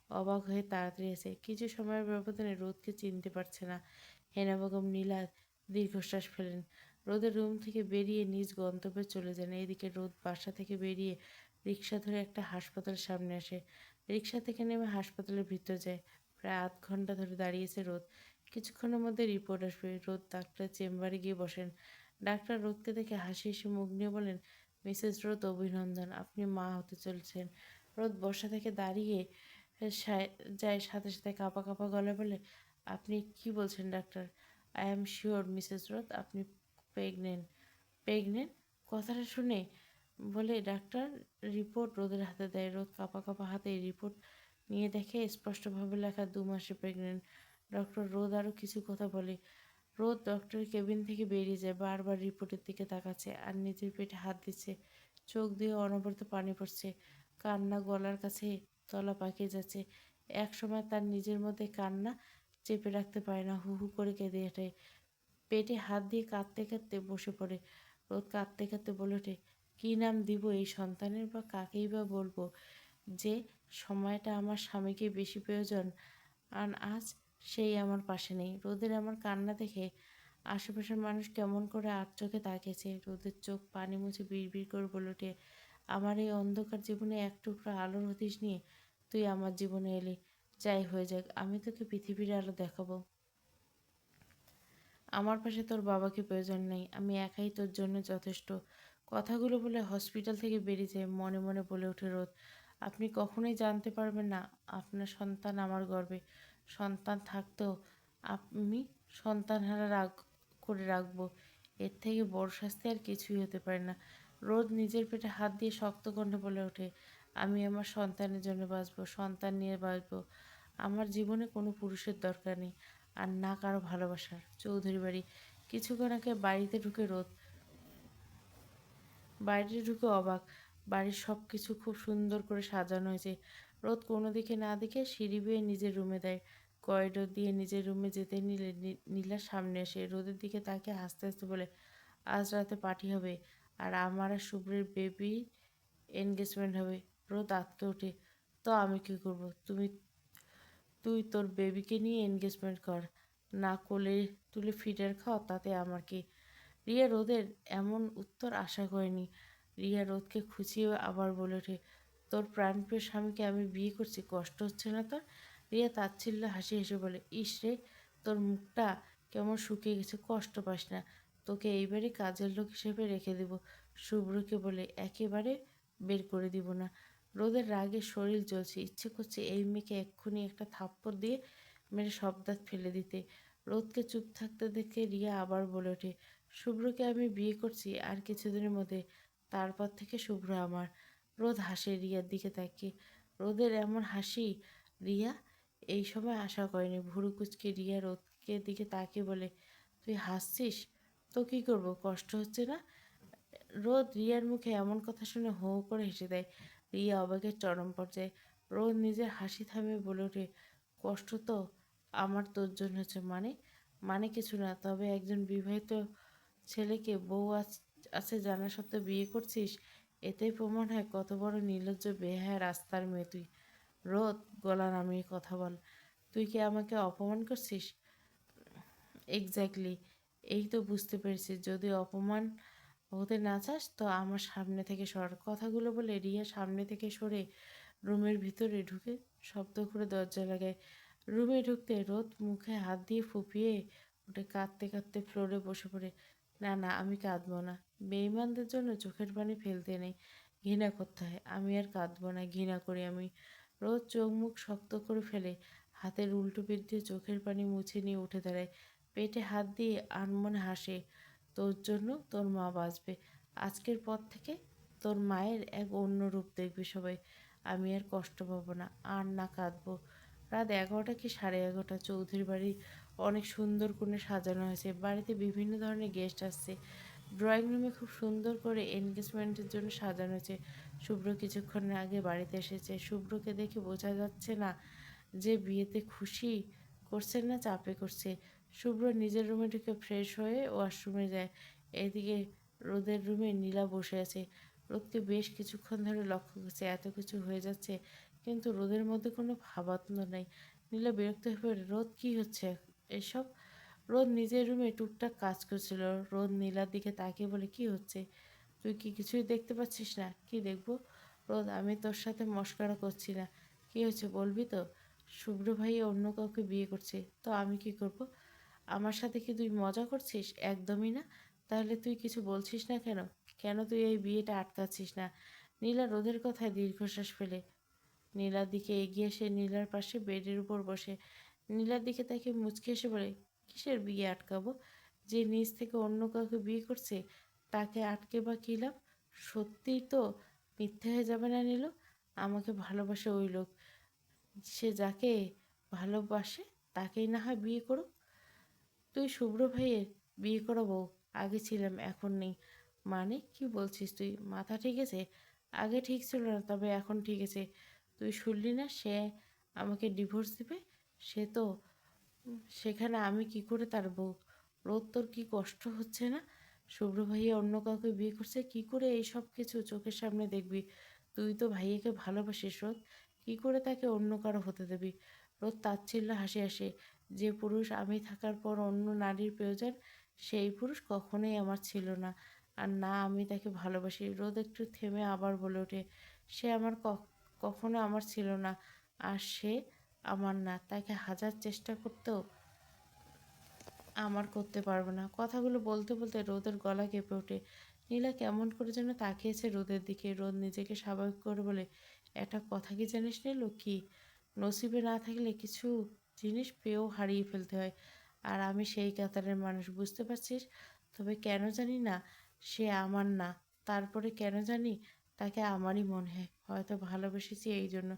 অবাক হয়ে তাড়াতাড়ি আসে। কিছু সময়ের ব্যবধানে রোদকে চিনতে পারছে না। হেনা বেগম নীলা দীর্ঘশ্বাস ফেলেন। রোদের রুম থেকে বেরিয়ে নিজ গন্তব্যে চলে যান। এদিকে রোদ বাসা থেকে বেরিয়ে রিক্সা ধরে একটা হাসপাতালের সামনে আসে। রিক্সা থেকে নেমে হাসপাতালের ভিতর যায়। প্রায় আধ ঘন্টা ধরে দাঁড়িয়েছে রোদ। কিছুক্ষণের মধ্যে রিপোর্ট আসবে। রোদ ডাক্তার চেম্বারে গিয়ে বসেন। ডাক্তার রোদকে দেখে হাসি হেসে মুখ নিয়ে বলেন, মিসেস রোদ অভিনন্দন, আপনি মা হতে চলছেন। রোদ বসা থেকে দাঁড়িয়ে যায়, সাথে সাথে কাঁপা কাঁপা গলায় বলে, আপনি কি বলছেন doctor? I am sure Mrs রোদ আপনি প্রেগনেন্ট। প্রেগনেন্ট? কথাটা শুনে বলে ডাক্তার রিপোর্ট রোদের হাতে দেয়। রোদ কাঁপা কাঁপা হাতে রিপোর্ট নিয়ে দেখে স্পষ্টভাবে লেখা 2 মাসে প্রেগনেন্ট। ডক্টর রোদ আরও কিছু কথা বলে। রোদ ডক্টরের কেবিন থেকে বেরিয়ে যায়, বারবার রিপোর্টের দিকে তাকাচ্ছে আর নিজের পেটে হাত দিচ্ছে। চোখ দিয়ে অনবরত পানি পড়ছে, কান্না গলার কাছে তলা পাকিয়ে যাচ্ছে। এক সময় তার নিজের মধ্যে কান্না চেপে রাখতে পারে না, হু হু করে কেঁদে ওঠে। পেটে হাত দিয়ে কাঁদতে কাঁদতে বসে পড়ে। রোদ কাঁদতে কাঁদতে বলে ওঠে, কী নাম দিব এই সন্তানের, বা কাকেই বা বলবো যে সময়টা আমার স্বামীকে বেশি প্রয়োজন, আর আজ সেই আমার পাশে নেই। রোদের আমার কান্না দেখে আশেপাশের মানুষ কেমন করে আর চোখে তাকিয়েছে। রোদের চোখ পানি মুছে বিড়বিড় করে বলে ওঠে, আমার এই অন্ধকার জীবনে এক টুকরো আলোর হদিশ নিয়ে তুই আমার জীবনে এলি। যাই হয়ে যাক, আমি তোকে পৃথিবীর আলো দেখাবো। আমার পাশে তোর বাবাকে প্রয়োজন নেই, আমি একাই তোর জন্য যথেষ্ট। কথাগুলো বলে হসপিটাল থেকে বেরিয়ে যায়। মনে মনে বলে ওঠে রোদ, আপনি কখনোই জানতে পারবেন না আপনার সন্তান আমার গর্বে। সন্তান থাকতেও আমি সন্তানহারা করে রাখবো। এর থেকে বড় শাস্তি আর কিছুই হতে পারে না। রোদ নিজের পেটে হাত দিয়ে শক্ত কণ্ঠে বলে ওঠে, আমি আমার সন্তানের জন্য বাঁচবো, সন্তান নিয়ে বাঁচবো। আমার জীবনে কোনো পুরুষের দরকার নেই, আর না কারো ভালোবাসার। চৌধুরী বাড়ি। কিছুক্ষণ আগে বাড়িতে ঢুকে অবাক। বাড়ির সব কিছু খুব সুন্দর করে সাজানো হয়েছে। রোদ কোনো দিকে না দেখে সিঁড়ি বেয়ে নিজের রুমে দেয়। করিডোর দিয়ে নিজের রুমে যেতে নিলে নীলার সামনে আসে, রোদের দিকে তাকে হাসতে হাসতে বলে, আজ রাতে পার্টি হবে আর আমার আর শুভ্রের বেবি এনগেজমেন্ট হবে। রোদ আঁতকে ওঠে, তো আমি কি করব? তুই তোর বেবিকে নিয়ে এনগেজমেন্ট কর, না কোলে তুলে ফিডার খাও, তাতে আমার কি? রিয়া রোদের এমন উত্তর আশা করেনি। রিয়া রোদকে খুঁচিয়ে আবার বলে ওঠে, তোর প্রাণপ্রিয় স্বামীকে আমি বিয়ে করছি, কষ্ট হচ্ছে না তোর? রিয়া তাচ্ছিল্য হাসি হেসে বলে, ইস রে, তোর মুখটা কেমন শুকিয়ে গেছে, কষ্ট পাস না, তোকে এইবারই কাজের লোক হিসেবে রেখে দেব। শুভ্রকে বলে একেবারে বের করে দিব না। রোদের রাগে শরীর জ্বলছে, ইচ্ছে করছে এই মেয়েকে এক্ষুনি একটা থাপ্পড় দিয়ে মেরে সব দাঁত ফেলে দিতে। রোদকে চুপ থাকতে দেখে রিয়া আবার বলে ওঠে, শুভ্রকে আমি বিয়ে করছি আর কিছুদিনের মধ্যে, তারপর থেকে শুভ্র আমার। রোদ হাসে রিয়ার দিকে তাকিয়ে। রোদের এমন হাসি রিয়া এই সময় আশা করেনি। ভুরু কুচকে রিয়া রোদকে দিকে তাকিয়ে বলে, তুই হাসছিস? তো কী করবো, কষ্ট হচ্ছে না? রোদ রিয়ার মুখে এমন কথা শুনে হো হো করে হেসে দেয়। রিয়া অবাকের চরম পর্যায়ে। রোদ নিজের হাসি থামিয়ে বলে ওঠে, কষ্ট তো আমার তোর জন্য হচ্ছে, মানে কিছু না, তবে একজন বিবাহিত ছেলেকে বউ আছে জানা সত্ত্বেও বিয়ে করছিস, এতেই প্রমাণ হয় কত বড় নির্লজ্জ বেহায়া রাস্তার মেয়ে তুই। রোদ গলা নামিয়ে কথা বল, তুই কি আমাকে অপমান করছিস? এক্স্যাক্টলি, এই তো বুঝতে পেরেছি। যদি অপমান হতে না চাস তো আমার সামনে থেকে সর। কথাগুলো বলে রিয়া সামনে থেকে সরে রুমের ভিতরে ঢুকে শব্দ করে দরজা লাগায়। রুমে ঢুকতে রোদ মুখে হাত দিয়ে ফুপিয়ে উঠে কাঁদতে কাঁদতে ফ্লোরে বসে পড়ে। না না, আমি কাঁদবো না। বেঈমানদের জন্য চোখের পানি ফেলতে নেই, ঘৃণা করতে হয়। আমি আর কাঁদবো না, ঘৃণা করি আমি। রোদ চোখ মুখ শক্ত করে ফেলে হাতের উল্টো পিঠ দিয়ে চোখের পানি মুছে নিয়ে উঠে দাঁড়ায়। পেটে হাত দিয়ে আনমনে হাসে। তোর জন্য তোর মা বাঁচবে। আজকের পর থেকে তোর মায়ের এক অন্য রূপ দেখবে সবাই। আমি আর কষ্ট পাবো না, আর না কাঁদবো। রাত 11টা কি 11:30। চৌধুরী বাড়ি অনেক সুন্দর করে সাজানো হয়েছে। বাড়িতে বিভিন্ন ধরনের গেস্ট আসছে। ড্রয়িং রুমে খুব সুন্দর করে এনগেজমেন্টের জন্য সাজানো হয়েছে। শুভ্র কিছুক্ষণ আগে বাড়িতে এসেছে। শুভ্রকে দেখে বোঝা যাচ্ছে না যে বিয়েতে খুশি করছে না চাপে করছে। শুভ্র নিজের রুমে ঢুকে ফ্রেশ হয়ে ওয়াশরুমে যায়। এদিকে রোদের রুমে নীলা বসে আছে। রোদকে বেশ কিছুক্ষণ ধরে লক্ষ্য করছে, এত কিছু হয়ে যাচ্ছে কিন্তু রোদের মধ্যে কোনো ভাবাত্ম নাই। নীলা বিরক্ত হয়ে পড়ে, রোদ কী হচ্ছে এসব? রোদ নিজের রুমে টুকটাক কাজ করছিল। রোদ নীলার দিকে তাকিয়ে বলে, কি হচ্ছে? তুই কি কিছুই দেখতে পাচ্ছিস না? কি দেখবো? রোদ, আমি তোর সাথে মশকরা করছি না। কি হয়েছে বলবি তো? শুভ্র ভাইয়া অন্য কাউকে বিয়ে করছে, তো আমি কি করব? আমার সাথে কি তুই মজা করছিস? একদমই না। তাহলে তুই কিছু বলছিস না কেন? কেন তুই এই বিয়েটা আটকাচ্ছিস না? নীলা রোদের কথায় দীর্ঘশ্বাস ফেলে নীলার দিকে এগিয়ে এসে নীলার পাশে বেডের উপর বসে নীলার দিকে তাকে মুচকি এসে বলে, কিসের বিয়ে আটকাবো? যে নিজ থেকে অন্য কাউকে বিয়ে করছে তাকে আটকে বা কী লাভ? সত্যিই তো মিথ্যে হয়ে যাবে না নীলু? আমাকে ভালোবাসে ওই লোক, সে যাকে ভালোবাসে তাকেই না হয় বিয়ে করুক। তুই শুভ্র ভাইয়ের বিয়ে করা বউ আগে ছিলাম, এখন নেই। মানে কি বলছিস তুই? মাথা ঠিক আছে? আগে ঠিক ছিল না, তবে এখন ঠিক আছে। তুই শুনলি না সে আমাকে ডিভোর্স দিবে? সে তো সেখানে আমি কি করে তার বউ? রোদ, তোর কি কষ্ট হচ্ছে না? শুভ্র ভাইয়া অন্য কাউকে বিয়ে করছে, কি করে এই সব কিছু চোখের সামনে দেখবি? তুই তো ভাইয়াকে ভালোবাসিস রোদ, কি করে তাকে অন্য কারো হতে দিবি? রোদ তাচ্ছিল্য হাসি আসে, যে পুরুষ আমি থাকার পর অন্য নারীর প্রয়োজন, সেই পুরুষ কখনোই আমার ছিল না, আর না আমি তাকে ভালোবাসি। রোদ একটু থেমে আবার বলে ওঠে, সে আমার কখনো আমার ছিল না, আর সে আমার না, তাকে হাজার চেষ্টা করতেও আমার করতে পারবো না। কথাগুলো বলতে বলতে রোদের গলা কেঁপে ওঠে। নীলা কেমন করে যেন তাকিয়েছে রোদের দিকে। রোদ নিজেকে স্বাভাবিক করে বলে, একটা কথা কি জানিস নীলু? কি? নসিবে না থাকলে কিছু জিনিস পেয়েও হারিয়ে ফেলতে হয়, আর আমি সেই কাতারের মানুষ, বুঝতে পারছিস? তবে কেন জানি না সে আমার না, তারপরে কেন জানি তাকে আমারই মনে হয়। হয়তো ভালোবেসেছি এই জন্য,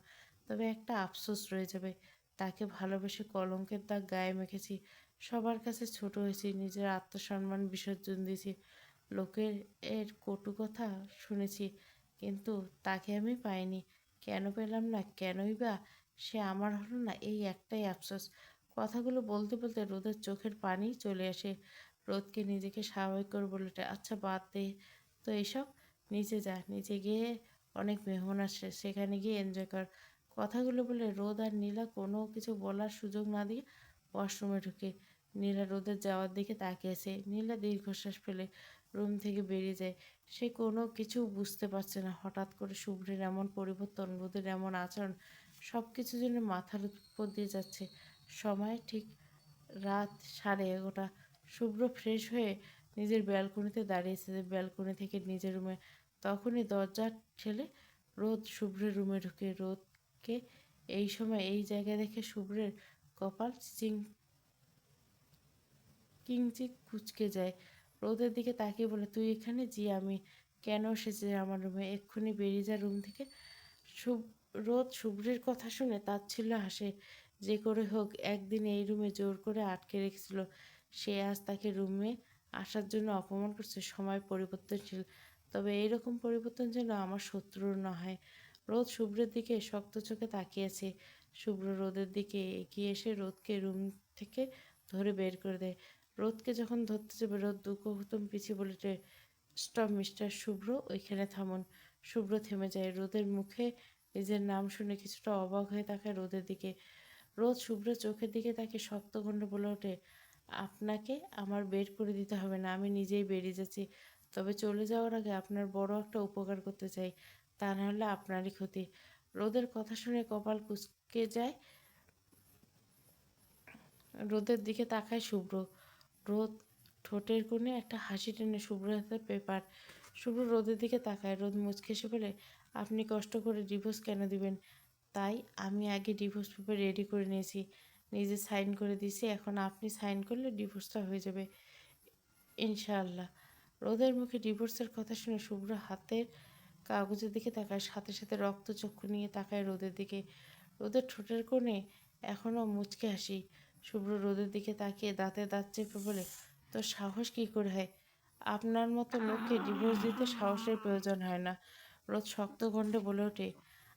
তবে একটা আফসোস রয়ে যাবে, তাকে ভালোবেসে কলঙ্কের দাগ গায়ে মেখেছি, সবার কাছে ছোট হয়েছি, নিজের আত্মসম্মান বিসর্জন দিয়েছি, লোকের কটু কথা শুনেছি, কিন্তু তাকে আমি পাইনি। কেন পেলাম না, কেনই বা সে আমার হলো না, এই একটাই আফসোস। কথাগুলো বলতে বলতে রোদের চোখের পানি চলে আসে। রোদকে নিজেকে স্বাভাবিক করে বলে ওঠে, আচ্ছা বাদ দে তো এইসব, নিচে যা, নিচে গিয়ে অনেক মেহমান আসছে, সেখানে গিয়ে এনজয় কর। কথাগুলো বলে রোদ আর নীলা কোনো কিছু বলার সুযোগ না দিয়ে ওয়াশরুমে ঢুকে। নীলা রোদের যাওয়ার দিকে তাকিয়েছে। নীলা দীর্ঘশ্বাস ফেলে রুম থেকে বেরিয়ে যায়। সে কোনো কিছু বুঝতে পারছে না। হঠাৎ করে শুভ্রের এমন পরিবর্তন, রোদের এমন আচরণ, সব কিছু যেন মাথার উপর দিয়ে যাচ্ছে। সময় ঠিক রাত 11:30। শুভ্র ফ্রেশ হয়ে নিজের ব্যালকনিতে দাঁড়িয়েছে, ব্যালকনি থেকে নিজের রুমে। তখনই দরজা ঠেলে রোদ শুভ্রের রুমে ঢুকে। রোদকে এই সময় এই জায়গায় দেখে শুভ্রের কপাল কিঞ্চিত কুঁচকে যায়। রোদের দিকে তাকিয়ে বলে, তুই এখানে? জি আমি। কেন এসেছিস আমার রুমে? এক্ষুনি বেরিয়ে যা রুম থেকে। শুভ রোদ শুভ্রের কথা শুনে তাচ্ছিল্য হাসে। যে করে হোক একদিন এই রুমে জোর করে আটকে রেখেছিল, সে আজ তাকে রুমে আসার জন্য অপমান করছে। সময় পরিবর্তনশীল, তবে এইরকম পরিবর্তন যেন আমার শত্রুর না হয়। রোদ শুভ্রের দিকে শক্ত চোখে তাকিয়েছে। শুভ্র রোদের দিকে এগিয়ে এসে রোদকে রুম থেকে ধরে বের করে দেয়। রোদকে যখন ধরতে যাবে, রোদ দুঃখতম পিছিয়ে বলে, স্টপ মিস্টার শুভ্র, ওইখানে থামুন। শুভ্র থেমে যায়। রোদের মুখে নিজের নাম শুনে কিছুটা অবাক হয়ে তাকায় রোদের দিকে। রোদ শুভ্রের চোখের দিকে তাকে শক্ত কণ্ঠে বলে ওঠে, আপনাকে আমার বের করে দিতে হবে না, আমি নিজেই বেরিয়ে যাচ্ছি। তবে চলে যাওয়ার আগে আপনার বড় একটা উপকার করতে চাই, তা নাহলে আপনারই ক্ষতি। রোদের কথা শুনে কপাল কুঁচকে যায়। রোদের দিকে তাকায় শুভ্র। রোদ ঠোঁটের কোণে একটা হাসি টেনে শুভ্র হাতে পেপার। শুভ্র রোদের দিকে তাকায়। রোদ মুচকে এসে বলে, আপনি কষ্ট করে ডিভোর্স কেন দিবেন? তাই আমি আগে ডিভোর্স পেপার রেডি করে নিয়েছি, নিজে সাইন করে দিয়েছি। এখন আপনি সাইন করলে ডিভোর্সটা হয়ে যাবে ইনশাআল্লাহ। রোদের মুখে ডিভোর্সের কথা শুনে শুভ্র হাতের কাগজের দিকে তাকায়, সাথে সাথে রক্তচক্ষু নিয়ে তাকায় রোদের দিকে। রোদের ঠোঁটের কোণে এখনও মুচকে হাসি। শুভ্র রোদের দিকে তাকিয়ে দাঁতে দাঁত চেপে বলে, তোর সাহস কী করে হয়? আপনার মতো লোককে ডিভোর্স দিতে সাহসের প্রয়োজন হয় না। রোদ শক্ত কণ্ঠে বলে ওঠে,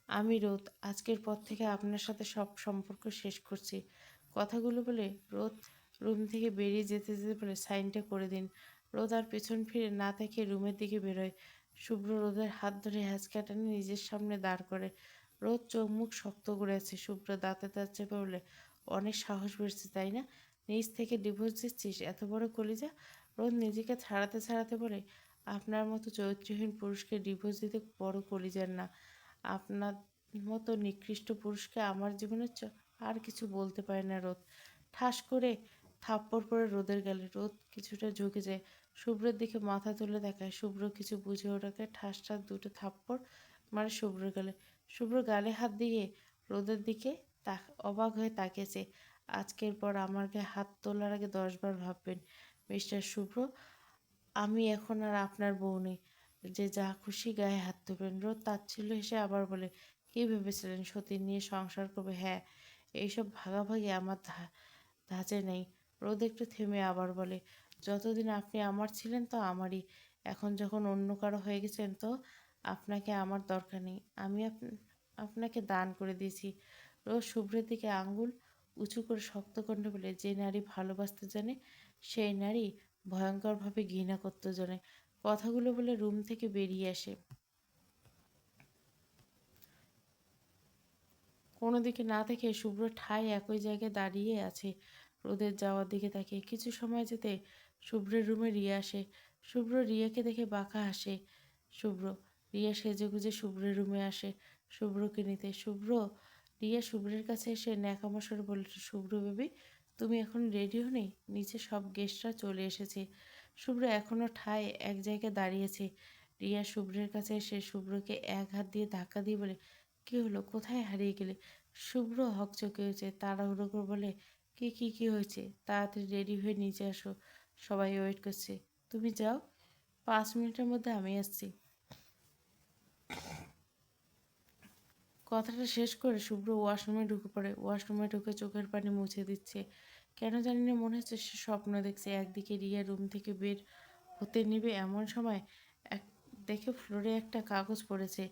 আমি রোদ আজকের পর থেকে আপনার সাথে সব সম্পর্ক শেষ করছি। কথাগুলো বলে রোদ রুম থেকে বেরিয়ে যেতে যেতে বলে, সাইনটা করে দিন। রোদ আর পেছন ফিরে না তাকিয়ে রুমের দিকে বেরোয়। শুভ্র রোদের হাত ধরে হ্যাঁচকা টেনে নিজের সামনে দাঁড় করে। রোদ চোখ মুখ শক্ত করে আছে। শুভ্র দাঁতে দাঁত চেপে বলে, অনেক সাহস বেড়েছে তাই না? নিজ থেকে ডিভোর্স দিচ্ছিস, এত বড় কলিজা। রোদ নিজেকে ছাড়াতে ছাড়াতে বলে, আপনার মতো চরিত্রহীন পুরুষকে ডিভোর্স দিতে বড় কলিজার না। আপনার মতো নিকৃষ্ট পুরুষকে আমার জীবনে আর কিছু বলতে পারে না। রোদ ঠাস করে থাপ্পড় পড়ে রোদের গালে। রোদ কিছুটা ঝুঁকে যায়, শুভ্রের দিকে মাথা তুলে দেখায়। শুভ্র কিছু বুঝে ওঠাকে ঠাস ঠাস দুটো থাপ্পড় মারে শুভ্রের গালে। শুভ্র গালে হাত দিয়ে রোদের দিকে অবাক হয়ে তাকিয়েছে। আজকের পর আমার গায়ে হাত তোলার আগে 10 বার ভাববেন মিস্টার শুভ্র। আমি এখন আর আপনার বউ নেই যে যা খুশি গায়ে হাত তুলবেন। রোদ তাচ্ছিল্য হেসে আবার বলে, কি ভেবেছিলেন সতীন নিয়ে সংসার করবে? হ্যাঁ, এইসব ভাগাভাগি আমার ধাঁচে নেই। রোদ একটু থেমে আবার বলে, যতদিন আপনি আমার ছিলেন তো আমারই, এখন যখন অন্য কারো হয়ে গেছেন তো আপনাকে আমার দরকার নেই। আমি আপনাকে দান করে দিয়েছি। রোজ শুভ্রের দিকে আঙ্গুল উঁচু করে শক্ত কণ্ঠে বলে, যে নারী ভালোবাসতে জানে সেই নারী ভয়ঙ্করভাবে ঘৃণা করতে জানে। কথাগুলো বলে রুম থেকে বেরিয়ে আসে। কোনো দিকে না থেকে শুভ্র ঠায় একই জায়গায় দাঁড়িয়ে আছে, রোদের যাওয়ার দিকে তাকিয়ে। কিছু সময় যেতে শুভ্রের রুমে রিয়া আসে। শুভ্র রিয়াকে দেখে বাঁকা হাসে। শুভ্র রিয়া সেজেগুজে শুভ্রের রুমে আসে শুভ্রকে নিতে। রিয়া শুভ্রের কাছে এসে ন্যাকামো স্বরে বলল, শুভ্র বেবি, তুমি এখন রেডি হওনি? নিচে সব গেস্টরা চলে এসেছে। শুভ্র এখনও ঠায় এক জায়গায় দাঁড়িয়েছে। রিয়া শুভ্রের কাছে এসে শুভ্রকে এক হাত দিয়ে ধাক্কা দিয়ে বলে, কি হলো, কোথায় হারিয়ে গেলে? শুভ্র হকচকে হয়েছে, তাড়াহুড়ো করে বলে, কি হয়েছে? তাড়াতাড়ি রেডি হয়ে নিচে আসো, সবাই ওয়েট করছে। তুমি যাও, 5 মিনিটের মধ্যে আমি আসছি। কথাটা শেষ করে শুভ্র ওয়াশরুমে ঢুকে পড়ে। ওয়াশরুমে ঢুকে চোখের পানি মুছে দিচ্ছে। কেন জানি না মনে হচ্ছে সে স্বপ্ন দেখছে। একদিকে রিয়া রুম থেকে বের হতে নিবে এমন সময় এক দেখে ফ্লোরে একটা কাগজ পড়েছে।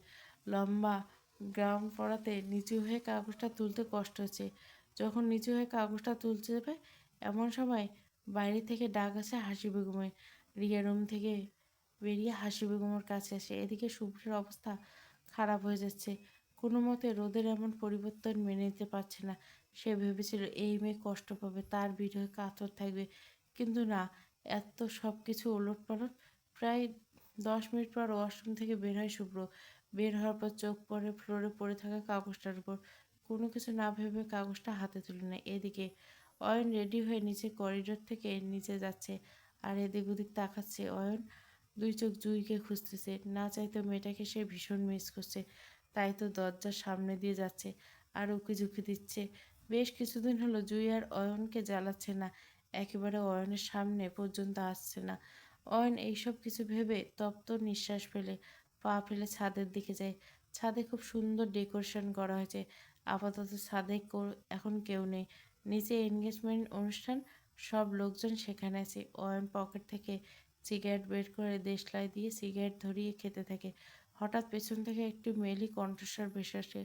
লম্বা গ্রাউন্ড পড়াতে নিচু হয়ে কাগজটা তুলতে কষ্ট হচ্ছে। যখন নিচু হয়ে কাগজটা তুলতে যাবে এমন সময় বাইরে থেকে ডাক আসে হাসি বেগমের। রিয়া রুম থেকে বেরিয়ে হাসি বেগমের কাছে আসে। এদিকে শুভ্রের অবস্থা খারাপ হয়ে যাচ্ছে। কোনো মতে রোদের এমন পরিবর্তন মেনে নিতে পারছে না। সে ভেবেছিল এই মেয়ে কষ্ট পাবে, তার বিরহে কাতর থাকবে, কিন্তু না, এত সব কিছু ওলটপালট। প্রায় 10 মিনিট পর ওয়াশরুম থেকে বের হয় শুভ্র। বের হওয়ার পর চোখ পড়ে ফ্লোরে পড়ে থাকা কাগজটার উপর। কোনো কিছু না ভেবে কাগজটা হাতে তুলে নেয়। এদিকে অয়ন রেডি হয়ে নিচে করিডোর থেকে নিচে যাচ্ছে আর এদিক ওদিক তাকাচ্ছে। অয়ন দুই চোখ জুঁইকে খুঁজতেছে। না চাইতো মেয়েটাকে সে ভীষণ মিস করছে, তাই তো দরজার সামনে দিয়ে যাচ্ছে আর উকি ঝুঁকি দিচ্ছে। বেশ কিছুদিন হলো জুঁই আর অয়নকে জ্বালাচ্ছে না, একেবারে অয়নের সামনে পর্যন্ত আসছে না। অয়ন এইসব কিছু ভেবে তপ্ত নিঃশ্বাস ফেলে পা ফেলে ছাদের দিকে যায়। ছাদে খুব সুন্দর ডেকোরেশন করা হয়েছে। আপাতত ছাদে এখন কেউ নেই। নিচে এনগেজমেন্ট অনুষ্ঠান, সব লোকজন সেখানে আছে। অয়ন পকেট থেকে সিগারেট বের করে দেশলাই দিয়ে সিগারেট ধরিয়ে খেতে থাকে। হঠাৎ পেছন থেকে একটি মেয়েলি কণ্ঠস্বর ভেসে আসে।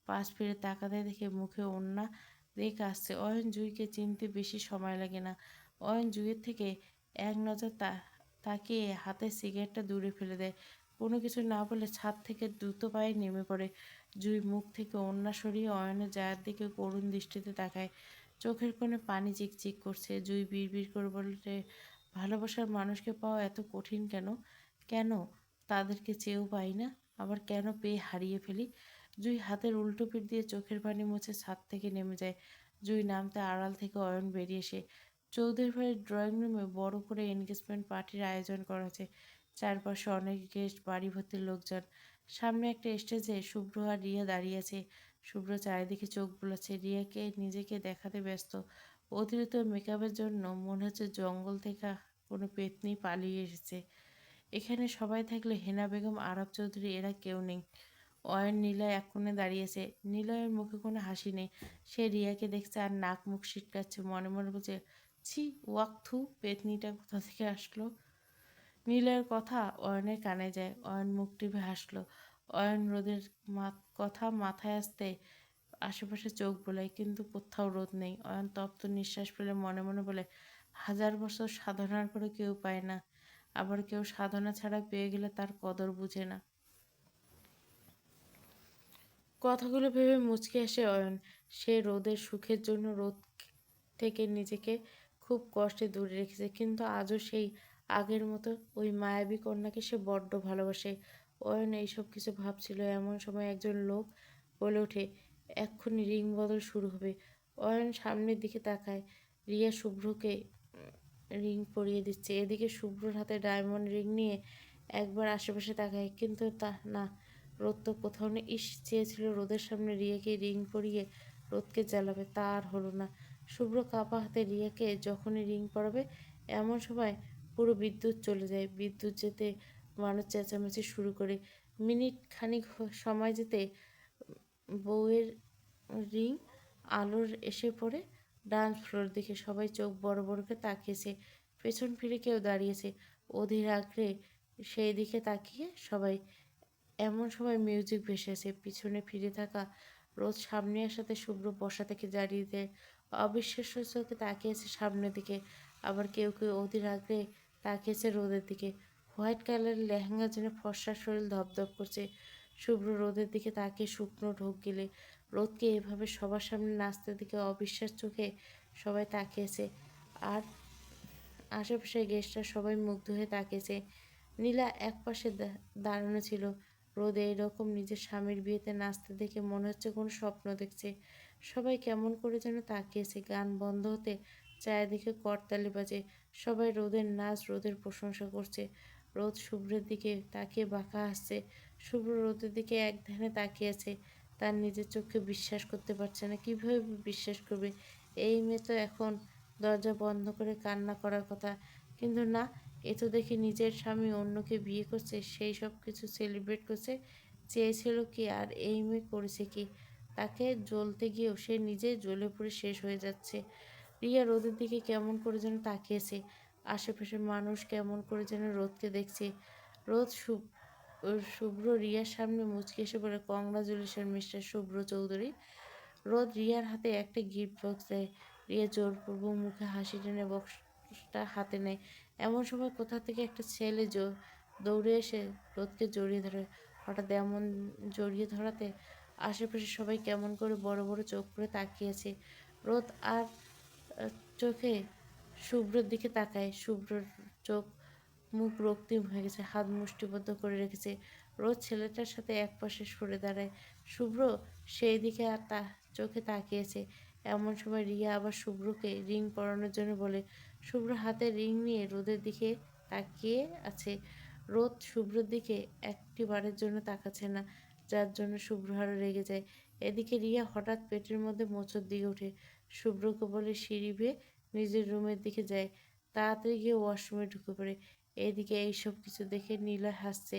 পাশ ফিরে তাকাতে দেখে মুখে ওড়না দিয়ে কাশছে। অয়ন জুঁইকে চিনতে বেশি সময় লাগে না। অয়ন জুঁইয়ের থেকে এক নজর তাকিয়ে হাতের সিগারেটটা দূরে ফেলে দেয়। কোনো কিছু না বলে ছাদ থেকে দ্রুত পায়ে নেমে পড়ে। জুঁই মুখ থেকে ওড়না সরিয়ে অয়নের জায়ের দিকে করুণ দৃষ্টিতে তাকায়। চোখের কোণে পানি চিকচিক করছে। জুঁই বিড়বিড় করে বলে, ভালোবাসার মানুষকে পাওয়া এত কঠিন কেন? কেন তাদেরকে চেয়েও পাই না, আবার কেন পেয়ে হারিয়ে ফেলি? জুঁই হাতের উল্টো পিঠ দিয়ে চোখের পানি মুছে ছাদ থেকে নেমে যায়। জুঁই নামতে আড়াল থেকে অয়ন বেরিয়ে এসে। চৌধুরী বাড়ির ড্রয়িং রুমে বড় করে এনগেজমেন্ট পার্টির আয়োজন করা হয়েছে। চারপাশে অনেক গেস্ট, বাড়ি ভর্তি লোকজন। সামনে একটা স্টেজে শুভ্র আর রিয়া দাঁড়িয়ে আছে। শুভ্র চারিদিকে চোখ বুলাচ্ছে, রিয়াকে নিজেকে দেখাতে ব্যস্ত। অতিরিক্ত মেকআপের জন্য মনে হচ্ছে জঙ্গল থেকে কোনো পেত্নী পালিয়ে এসেছে। এখানে সবাই থাকলে হেনা বেগম, আরব চৌধুরী এরা কেউ নেই। অয়ন নিলয় এক কোণে দাঁড়িয়েছে। নিলয়ের মুখে কোনো হাসি নেই। সে রিয়াকে দেখছে আর নাক মুখ সিটকাচ্ছে। মনে মনে বলছে, ছি, ওয়াক থু, পেতনিটা কোথা থেকে আসলো? নিলয়ের কথা অয়নের কানে যায়। অয়ন মুখ টিপে হাসলো। অয়ন রোদের কথা মাথায় আসতে আশেপাশে চোখ বোলায়, কিন্তু কোথাও রোদ নেই। অয়ন তপ্ত নিঃশ্বাস ফেলে মনে মনে বলে, 1000 বছর সাধনার করে কেউ পায় না, আবার কেউ সাধনা ছাড়া পেয়ে গেলে তার কদর বুঝে না। কথাগুলো ভেবে মুচকে আসে অয়ন। সে রোদের সুখের জন্য রোদ থেকে নিজেকে খুব কষ্টে দূরে রেখেছে, কিন্তু আজও সেই আগের মতো ওই মায়াবী কন্যাকে সে বড্ড ভালোবাসে। অয়ন এইসব কিছু ভাবছিল, এমন সময় একজন লোক বলে ওঠে, এক্ষুনি রিং বদল শুরু হবে। অয়ন সামনের দিকে তাকায়। রিয়া শুভ্রকে রিং পরিয়ে দিচ্ছে। এদিকে শুভ্রর হাতে ডায়মন্ড রিং নিয়ে একবার আশেপাশে তাকায়, কিন্তু তা না, রোদ তো কোথাও নেই। ইস, চেয়েছিল রোদের সামনে রিয়াকে রিং পরিয়ে রোদকে জ্বালাবে, তা আর হলো না। শুভ্র কাপা হাতে রিয়াকে যখনই রিং পরাবে এমন সময় পুরো বিদ্যুৎ চলে যায়। বিদ্যুৎ যেতে মানুষ চেঁচামেচি শুরু করে। মিনিট খানিক সময় যেতে বউয়ের রিং আলোর এসে পড়ে ডান্স ফ্লোর দিকে। সবাই চোখ বড় বড় করে তাকিয়েছে। পেছন ফিরে কেউ দাঁড়িয়েছে অধীর আগ্রহে সেই দিকে তাকিয়ে সবাই। এমন সময় মিউজিক ভেসে আসে। পিছনে ফিরে থাকা রোদ সামনে আসাতে শুভ্র বসা থেকে দাঁড়িয়ে দেয়। অবিশ্বাস্য চোখে তাকিয়েছে সামনের দিকে। আবার কেউ কেউ অধীর আগ্রহে তাকিয়েছে রোদের দিকে। হোয়াইট কালারের লেহেঙ্গা যেন ফর্সা শরীর ধপধপ করছে। শুভ্র রোদের দিকে তাকিয়ে শুকনো ঢোক গিলে। রোদকে এভাবে সবার সামনে নাচতে দিকে অবিশ্বাস চোখে সবাই তাকিয়েছে। আর আশেপাশের গেস্টরা সবাই মুগ্ধ হয়ে তাকিয়েছে। নীলা একপাশে দাঁড়ানো ছিল। রোদ এইরকম নিজের স্বামীর বিয়েতে নাচতে দেখে মনে হচ্ছে কোনো স্বপ্ন দেখছে। সবাই কেমন করে যেন তাকিয়েছে। গান বন্ধ হতে চারিদিকে করতালি বাজে। সবাই রোদের নাচ, রোদের প্রশংসা করছে। রোদ শুভ্রের দিকে তাকিয়ে বাঁকা হাসছে। শুভ্র রোদের দিকে এক ধ্যানে তাকিয়ে আছে। তার নিজের চোখকে বিশ্বাস করতে পারছে না। কীভাবে বিশ্বাস করবে? এই মেয়ে তো এখন দরজা বন্ধ করে কান্না করার কথা, কিন্তু না, এ তো দেখি নিজের স্বামী অন্যকে বিয়ে করছে, সেই সব কিছু সেলিব্রেট করছে। চেয়েছিল কি আর এই মেয়ে করেছে কি? তাকে জ্বলতে গিয়েও সে নিজে জ্বলে পুড়ে শেষ হয়ে যাচ্ছে। রিয়া রোদের দিকে কেমন করে যেন তাকিয়েছে। আশেপাশের মানুষ কেমন করে যেন রোদকে দেখছে। রোদ শুভ্র রিয়ার সামনে মুচকি এসে বলে, কংগ্রাচুলেশন মিস্টার শুভ্র চৌধুরী। রোদ রিয়ার হাতে একটা গিফট বক্স দেয়। রিয়া জোরপূর্বক মুখে হাসি টেনে বক্সটা হাতে নেয়। এমন সময় কোথা থেকে একটা ছেলে দৌড়ে এসে রোদকে জড়িয়ে ধরে। হঠাৎ এমন জড়িয়ে ধরাতে আশেপাশে সবাই কেমন করে বড় বড় চোখ করে তাকিয়েছে। রোদ আর চোখে শুভ্রর দিকে তাকায়। শুভ্রর চোখ মুখ রক্তিম হয়ে গেছে, হাত মুষ্টিবদ্ধ করে রেখেছে। রোজ ছেলেটার সাথে একপাশে সরে দাঁড়ায়। শুভ্র সেই দিকে আর চোখে তাকিয়েছে। এমন সময় রিয়া আবার শুভ্রকে রিং পরানোর জন্য বলে। শুভ্র হাতে রিং নিয়ে রোদের দিকে তাকিয়ে আছে। রোদ শুভ্রর দিকে একটি বারের জন্য তাকাচ্ছে না, যার জন্য শুভ্র আরো রেগে যায়। এদিকে রিয়া হঠাৎ পেটের মধ্যে মোচড় দিয়ে ওঠে। শুভ্রকে বলে সিঁড়ি বেয়ে নিজের রুমের দিকে যায়। তাড়াতাড়ি গিয়ে ওয়াশরুমে ঢুকে পড়ে। এদিকে এইসব কিছু দেখে নিলয় হাসছে।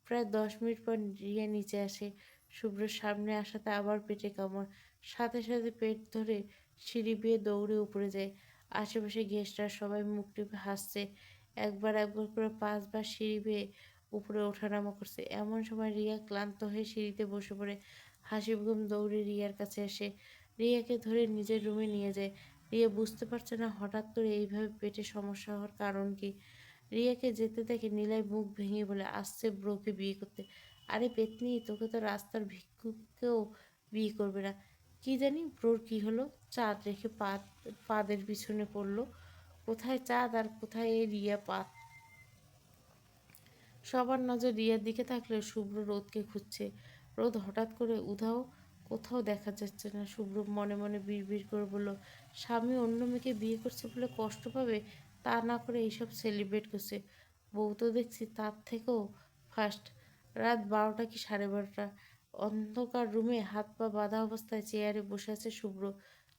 প্রায় 10 মিনিট পর রিয়া নিচে আসে। শুভ্রর সামনে আসাতে আবার পেটে কামড়। সাথে সাথে পেট ধরে সিঁড়ি বেয়ে দৌড়ে উপরে যায়। আশেপাশে গেস্টরা সবাই মুখ টিপে হাসছে। একবার একবার করে 5 বার সিঁড়ি বেয়ে উপরে ওঠানামা করছে। এমন সময় রিয়া ক্লান্ত হয়ে সিঁড়িতে বসে পড়ে। হাসি বেগম দৌড়ে রিয়ার কাছে আসে, রিয়াকে ধরে নিজের রুমে নিয়ে যায়। রিয়া বুঝতে পারছে না হঠাৎ করে এইভাবে পেটে সমস্যা হওয়ার কারণ কি। রিয়াকে যেতে দেখে নিলয় মুখ ভেঙে বলে, আসছে ব্রোকে বিয়ে করতে। আরে পেতনি, তোকে তো রাস্তার ভিক্ষুককেও বিয়ে করবে না। কি জানি ব্রোর কি হলো, চাঁদ রেখে পাদের পিছনে পড়লো। কোথায় চাঁদ আর কোথায় এই রিয়া পাত। সবার নজর রিয়ার দিকে থাকলেও শুভ্র রোদকে খুঁজছে। রোদ হঠাৎ করে উধাও, কোথাও দেখা যাচ্ছে না। শুভ্র মনে মনে বিড়বিড় করে বলল, স্বামী অন্য মেয়েকে বিয়ে করছে বলে কষ্ট পাবে, তা না করে এইসব সেলিব্রেট করছে। বউ তো দেখছি তার থেকেও ফার্স্ট। রাত 12টা কি 12:30। অন্ধকার রুমে হাত পা বাঁধা অবস্থায় চেয়ারে বসে আছে শুভ্র।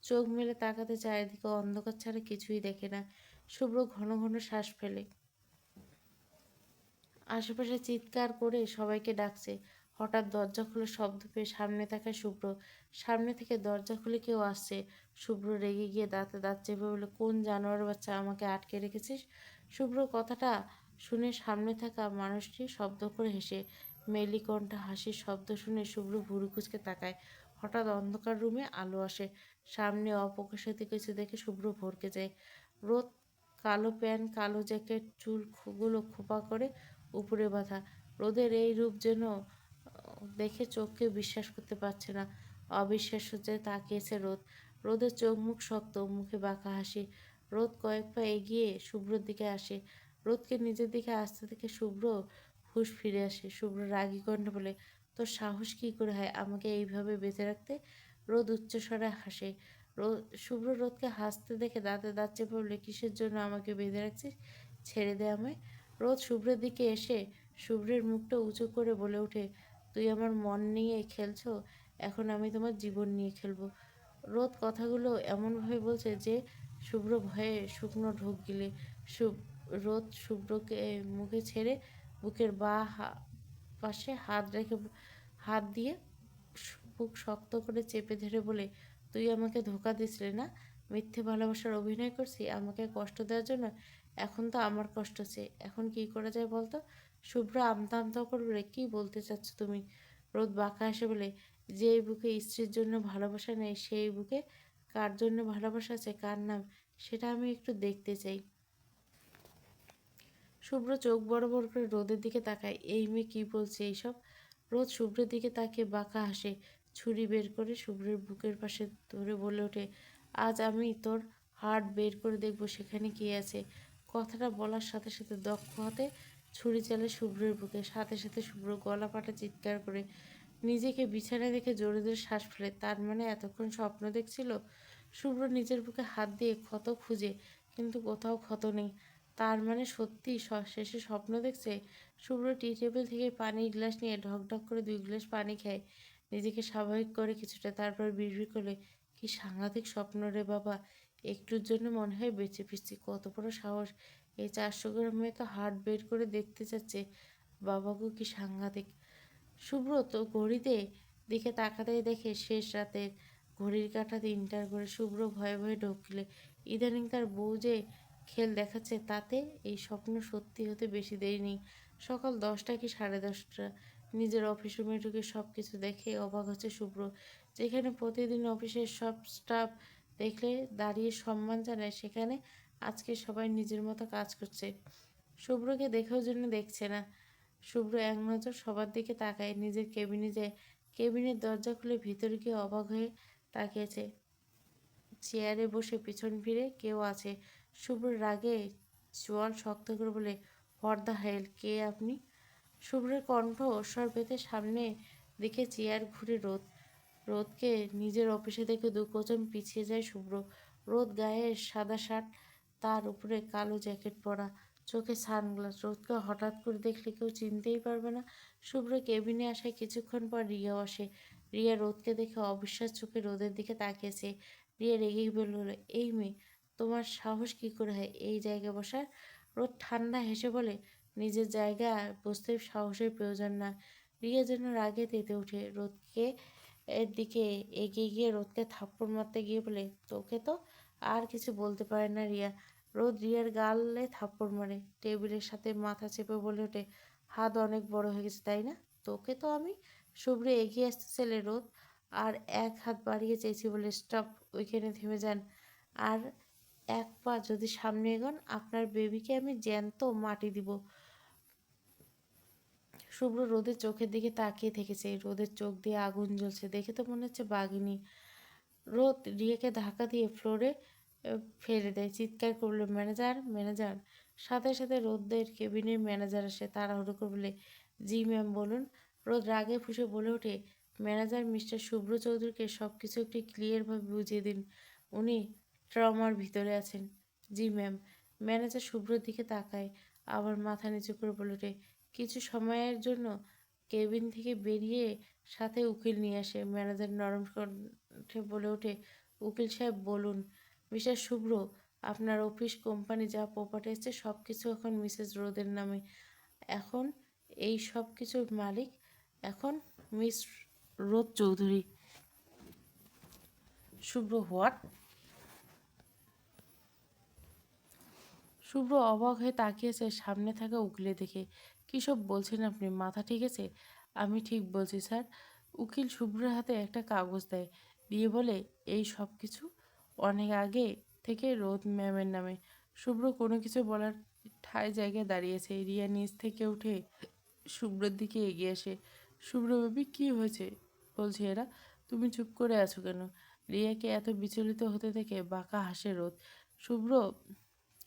চোখ মেলে তাকাতে চারিদিকে অন্ধকার ছাড়া কিছুই দেখে না। শুভ্র ঘন ঘন শ্বাস ফেলে। আশেপাশে চিৎকার করে সবাইকে ডাকছে। হঠাৎ দরজা খুলে শব্দ পেয়ে সামনে তাকায় শুভ্র। সামনে থেকে দরজা খুলে কেউ আসছে। শুভ্র রেগে গিয়ে দাঁতে দাঁত চেপে বলে, কোন জানোয়ার বাচ্চা আমাকে আটকে রেখেছিস? শুভ্র কথাটা শুনে সামনে থাকা মানুষটি শব্দ করে হেসে। মেলি কণ্ঠা হাসির শব্দ শুনে শুভ্র ভুরু কুঁচকে তাকায়। হঠাৎ অন্ধকার রুমে আলো আসে। সামনে অপ্রকাশিত কিছু দেখে শুভ্র ভরকে যায়। রোদ কালো প্যান্ট, কালো জ্যাকেট, চুলগুলো খোপা করে উপরে বাঁধা। রোদের এই রূপ যেন দেখে চোখকে বিশ্বাস করতে পারছে না। অবিশ্বাস হচ্ছে তাকিয়েছে রোদ। রোদের চোখ মুখ শক্ত, মুখে বাঁকা হাসি। রোদ কয়েক পা এগিয়ে শুভ্রর দিকে আসে। রোদকে নিজের দিকে আসতে দেখে শুভ্র হুঁশ ফিরে আসে। শুভ্র রাগী কণ্ঠে বলে, তোর সাহস কী করে হয় আমাকে এইভাবে বেঁধে রাখতে? রোদ উচ্চস্বরে হাসে। শুভ্র রোদকে হাসতে দেখে দাঁতে দাঁত চেপে বলে, কিসের জন্য আমাকে বেঁধে রাখছিস? ছেড়ে দে আমায়। রোদ শুভ্রের দিকে এসে শুভ্রের মুখটা উঁচু করে বলে ওঠে, তুই আমার মন নিয়ে খেলছো, এখন আমি তোমার জীবন নিয়ে খেলবো। রোদ কথাগুলো এমনভাবে বলছে যে শুভ্র ভয়ে শুকনো ঢোক গিলে। রোদ শুভ্রকে মুখে ছেড়ে বুকের পাশে হাত দিয়ে বুক শক্ত করে চেপে ধরে বলে, তুই আমাকে ধোঁকা দিসলে না? মিথ্যে ভালোবাসার অভিনয় করছি আমাকে কষ্ট দেওয়ার জন্য। এখন তো আমার কষ্ট হচ্ছে, এখন কি করা যায় বলতো? শুভ্র আমতা আমতা করে বলে, কি বলতে চাচ্ছ তুমি? রোদ বাঁকা হেসে বলে, যে বুকে স্ত্রীর জন্য ভালোবাসা নেই সেই বুকে কার জন্য ভালোবাসা আছে, কার নাম, সেটা আমি একটু দেখতে চাই। শুভ্র চোখ বড় বড় করে রোদের দিকে তাকায়। এই মেয়ে কি বলছে এইসব? রোদ শুভ্রের দিকে তাকিয়ে বাঁকা হাসে। ছুরি বের করে শুভ্রের বুকের পাশে ধরে বলে ওঠে, আজ আমি তোর হার্ট বের করে দেখবো সেখানে কি আছে। কথাটা বলার সাথে সাথে দক্ষ হাতে ছুরি চালে শুভ্রের বুকে। সাথে সাথে শুভ্র গলা ফাটা চিৎকার করে নিজেকে বিছানায় দেখে জোরে জোরে শ্বাস ফেলে। তার মানে এতক্ষণ স্বপ্ন দেখছিল। শুভ্র নিজের বুকে হাত দিয়ে ক্ষত খুঁজে, কিন্তু কোথাও ক্ষত নেই। তার মানে সত্যি শেষে স্বপ্ন দেখছে। শুভ্র টি টেবিল থেকে পানির গ্লাস নিয়ে ঢক ঢক করে 2 গ্লাস পানি খায়, নিজেকে স্বাভাবিক করে কিছুটা। তারপর বিড়বিড় করলে, কি সাংঘাতিক স্বপ্ন রে বাবা, একটুর জন্য মনে হয় বেঁচে ফিরছি। কত বড় সাহস, এই 400 গ্রাম মেয়ে তো হার্ট বের করে দেখতে চাচ্ছে। বাবা গো, কি সাংঘাতিক। শুভ্র তো ঘড়িতে দিকে তাকাতেই দেখে শেষ রাতের। ঘড়ির কাঁটা 3টার করে। শুভ্র ভয়ে ভয়ে ঢোকলে ইদানিং তার বউ যে খেল দেখাচ্ছে, তাতে এই স্বপ্ন সত্যি হতে বেশি দেরি নেই। সকাল 10টা কি 10:30। নিজের অফিস রুমে ঢুকে সব কিছু দেখে অবাক হচ্ছে শুভ্র। যেখানে প্রতিদিন অফিসের সব স্টাফ দেখলে দাঁড়িয়ে সম্মান জানায়, সেখানে আজকে সবাই নিজের মতো কাজ করছে। শুভ্রকে দেখেও জন্য দেখছে না। শুভ্র এক নজর সবার দিকে তাকায়, নিজের কেবিনে যায়। কেবিনের দরজা খুলে ভিতরে গিয়ে অবাক হয়ে তাকিয়েছে। চেয়ারে বসে পিছন ফিরে কেউ আছে। শুভ্র রাগে চোয়াল শক্ত করে বলে, হোয়াট দ্য হেল, কে আপনি? শুভ্রের কণ্ঠ স্বর পেতে সামনে দিকে চেয়ার ঘুরে রোদকে নিজের অফিসে দেখে দু কদম পিছিয়ে যায় শুভ্র। রোদ গায়ে সাদা শার্ট, তার উপরে কালো জ্যাকেট পরা, চোখে সানগ্লাস। রোদকে হঠাৎ করে দেখলে কেউ চিনতেই পারবে না। শুভ্র কেবিনে আসায় কিছুক্ষণ পর রিয়াও আসে। রিয়া রোদকে দেখে অবিশ্বাস চোখে রোদের দিকে তাকিয়েছে। রিয়া রেগে বলল, এই মেয়ে, তোমার সাহস কি করে হয় এই জায়গায় বসার? রোদ ঠান্ডা হেসে বলে, নিজের জায়গায় বসতে সাহসের প্রয়োজন না। রিয়া যেন রাগে তেতে ওঠে। রোদকে এর দিকে এগিয়ে গিয়ে রোদকে থাপ্পড় মারতে গিয়ে বলে, তোকে তো আর কিছু বলতে পারে না রিয়া। রোদ রিয়ার গালে থাপ্পড় মারে, টেবিলের সাথে মাথা চেপে বলে ওঠে, হাত অনেক বড় হয়ে গেছে তাই না? তোকে তো আমি। শুভ্র এগিয়ে আসতে চাইলে রোদ আর এক হাত বাড়িয়ে চেয়েছি বলে, স্টপ, ওইখানে থেমে যান। আর এক পা যদি সামনে এগোন, আপনার বেবিকে আমি জ্যান্ত মাটি দিব। শুভ্র রোদের চোখের দিকে তাকিয়ে থেকেছে। রোদের চোখ দিয়ে আগুন জ্বলছে, দেখে তো মনে হচ্ছে বাঘিনী। রোদ রিয়াকে ধাক্কা দিয়ে ফ্লোরে ফেলে দেয়, চিৎকার করলো, ম্যানেজার, ম্যানেজার। সাথে সাথে রোদের কেবিনের ম্যানেজার আসে, তাড়াহুড়ো করে বলে, জি ম্যাম বলুন। রোদ রাগে ফুঁসে বলে ওঠে, ম্যানেজার মিস্টার শুভ্র চৌধুরীকে সব কিছু একটু ক্লিয়ারভাবে বুঝিয়ে দিন, উনি ট্রমার ভিতরে আছেন। জি ম্যাম। ম্যানেজার শুভ্রর দিকে তাকায়, আবার মাথা নিচু করে বলে ওঠে, কিছু সময়ের জন্য কেবিন থেকে বেরিয়ে সাথে উকিল নিয়ে আসে। ম্যানেজার নরম কণ্ঠে বলে ওঠে, উকিল সাহেব বলুন। মিস্টার শুভ্র, আপনার অফিস, কোম্পানি যা প্রপার্টি আছে সব কিছু এখন মিসেস রোদের নামে। এখন এই সব কিছুর মালিক এখন মিস রোদ চৌধুরী। শুভ্র, হোয়াট? শুভ্র অবাক হয়ে তাকিয়েছে সামনে থাকা উকিলের দিকে। কী সব বলছেন আপনি? মাথা ঠিক আছে? আমি ঠিক বলছি স্যার। উকিল শুভ্রের হাতে একটা কাগজ দেয়, দিয়ে বলে, এই সব কিছু অনেক আগে থেকে রোদ ম্যামের নামে। শুভ্র কোনো কিছু বলার ঠায় জায়গায় দাঁড়িয়েছে। রিয়া নিচ থেকে উঠে শুভ্রের দিকে এগিয়ে আসে। শুভ্র, বেবি কী হয়েছে? বলছি এরা, তুমি চুপ করে আছো কেন? রিয়াকে এত বিচলিত হতে দেখে বাঁকা হাসে রোদ। শুভ্র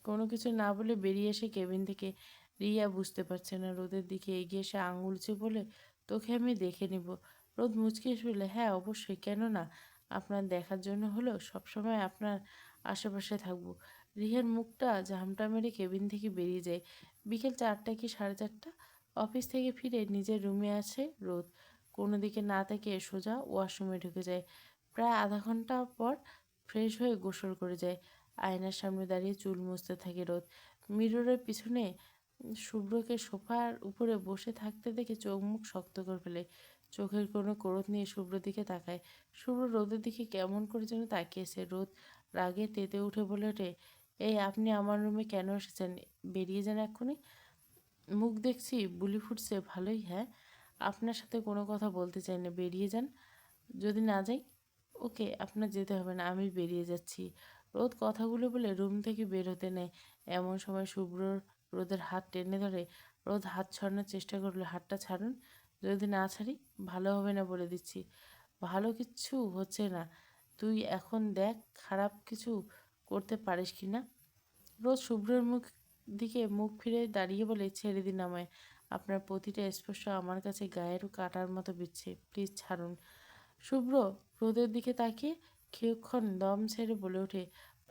কোনো কিছু না বলে বেরিয়ে এসে কেবিন থেকে। রিয়া বুঝতে পারছে না, রোদের দিকে এগিয়ে এসে আঙুল চেয়ে বলে, তোকে আমি দেখে নিব। রোদ মুচকি এসে বলে, হ্যাঁ অবশ্যই, কেন না? আপনার দেখার জন্য হলেও সবসময় আপনার আশেপাশে থাকবো। রিহার মুখটা ঝামটা মেরে কেবিন থেকে বেরিয়ে যায়। বিকেল 4টা কি 4:30। অফিস থেকে ফিরে নিজের রুমে আছে রোদ। কোনো দিকে না তাকিয়ে সোজা ওয়াশরুমে ঢুকে যায়। প্রায় আধা ঘন্টা পর ফ্রেশ হয়ে গোসল করে যায়। আয়নার সামনে দাঁড়িয়ে চুল মুছতে থাকে রোদ। মিররের পিছনে শুভ্রকে সোফার উপরে বসে থাকতে দেখে চোখ মুখ শক্ত করে ফেলে। চোখের কোনো ক্রোধ নিয়ে শুভ্র দিকে তাকায়। শুভ্র রোদের দিকে কেমন করে যেন তাকিয়েছে। রোদ রাগে তেতে উঠে বলে ওঠে, এই আপনি আমার রুমে কেন এসেছেন? বেরিয়ে যান এক্ষুনি। মুখ দেখছি বুলি ফুটছে ভালোই, হ্যাঁ? আপনার সাথে কোনো কথা বলতে চাই না, বেরিয়ে যান। যদি না যাই? ওকে, আপনার যেতে হবে না, আমি বেরিয়ে যাচ্ছি। রোদ কথাগুলো বলে রুম থেকে বের হতে নেয়। এমন সময় শুভ্র রোদের হাত টেনে ধরে। রোদ হাত ছাড়ানোর চেষ্টা করলো, হাতটা ছাড়ুন। যদি না ছাড়ি ভালো হবে না বলে দিচ্ছি। ভালো কিচ্ছু হচ্ছে না, তুই এখন দেখ খারাপ কিছু করতে পারিস কি না। রোজ শুভ্রের দিকে মুখ ফিরে দাঁড়িয়ে বলে, ছেড়ে দিন আমায়। আপনার প্রতিটা স্পর্শ আমার কাছে গায়ের কাটার মতো বিচ্ছে, প্লিজ ছাড়ুন। শুভ্র রোদের দিকে তাকিয়ে কিছুক্ষণ দম ছেড়ে বলে ওঠে,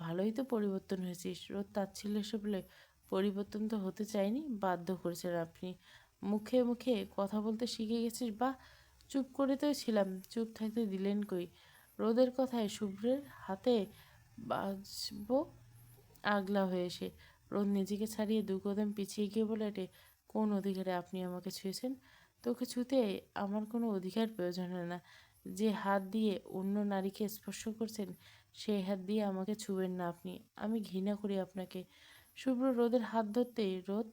ভালোই তো পরিবর্তন হয়েছিস। রোদ তাচ্ছিল্য এসে বলে, পরিবর্তন তো হতে চাইনি, বাধ্য করেছেন আপনি। মুখে মুখে কথা বলতে শিখে গেছিস, বা চুপ করে তো ছিলাম, চুপ থাকতে দিলেন কই? রোদের কথায় শুভ্রের হাতে বাজবো আগলা হয়ে এসে। রোদ নিজেকে ছাড়িয়ে দু কদম পিছিয়ে গিয়ে বলে ওঠে, কোন অধিকারে আপনি আমাকে ছুঁয়েছেন? তোকে ছুঁতে আমার কোনো অধিকার প্রয়োজন হয় না। যে হাত দিয়ে অন্য নারীকে স্পর্শ করছেন, সেই হাত দিয়ে আমাকে ছুঁবেন না আপনি। আমি ঘৃণা করি আপনাকে। শুভ্র রোদের হাত ধরতেই রোদ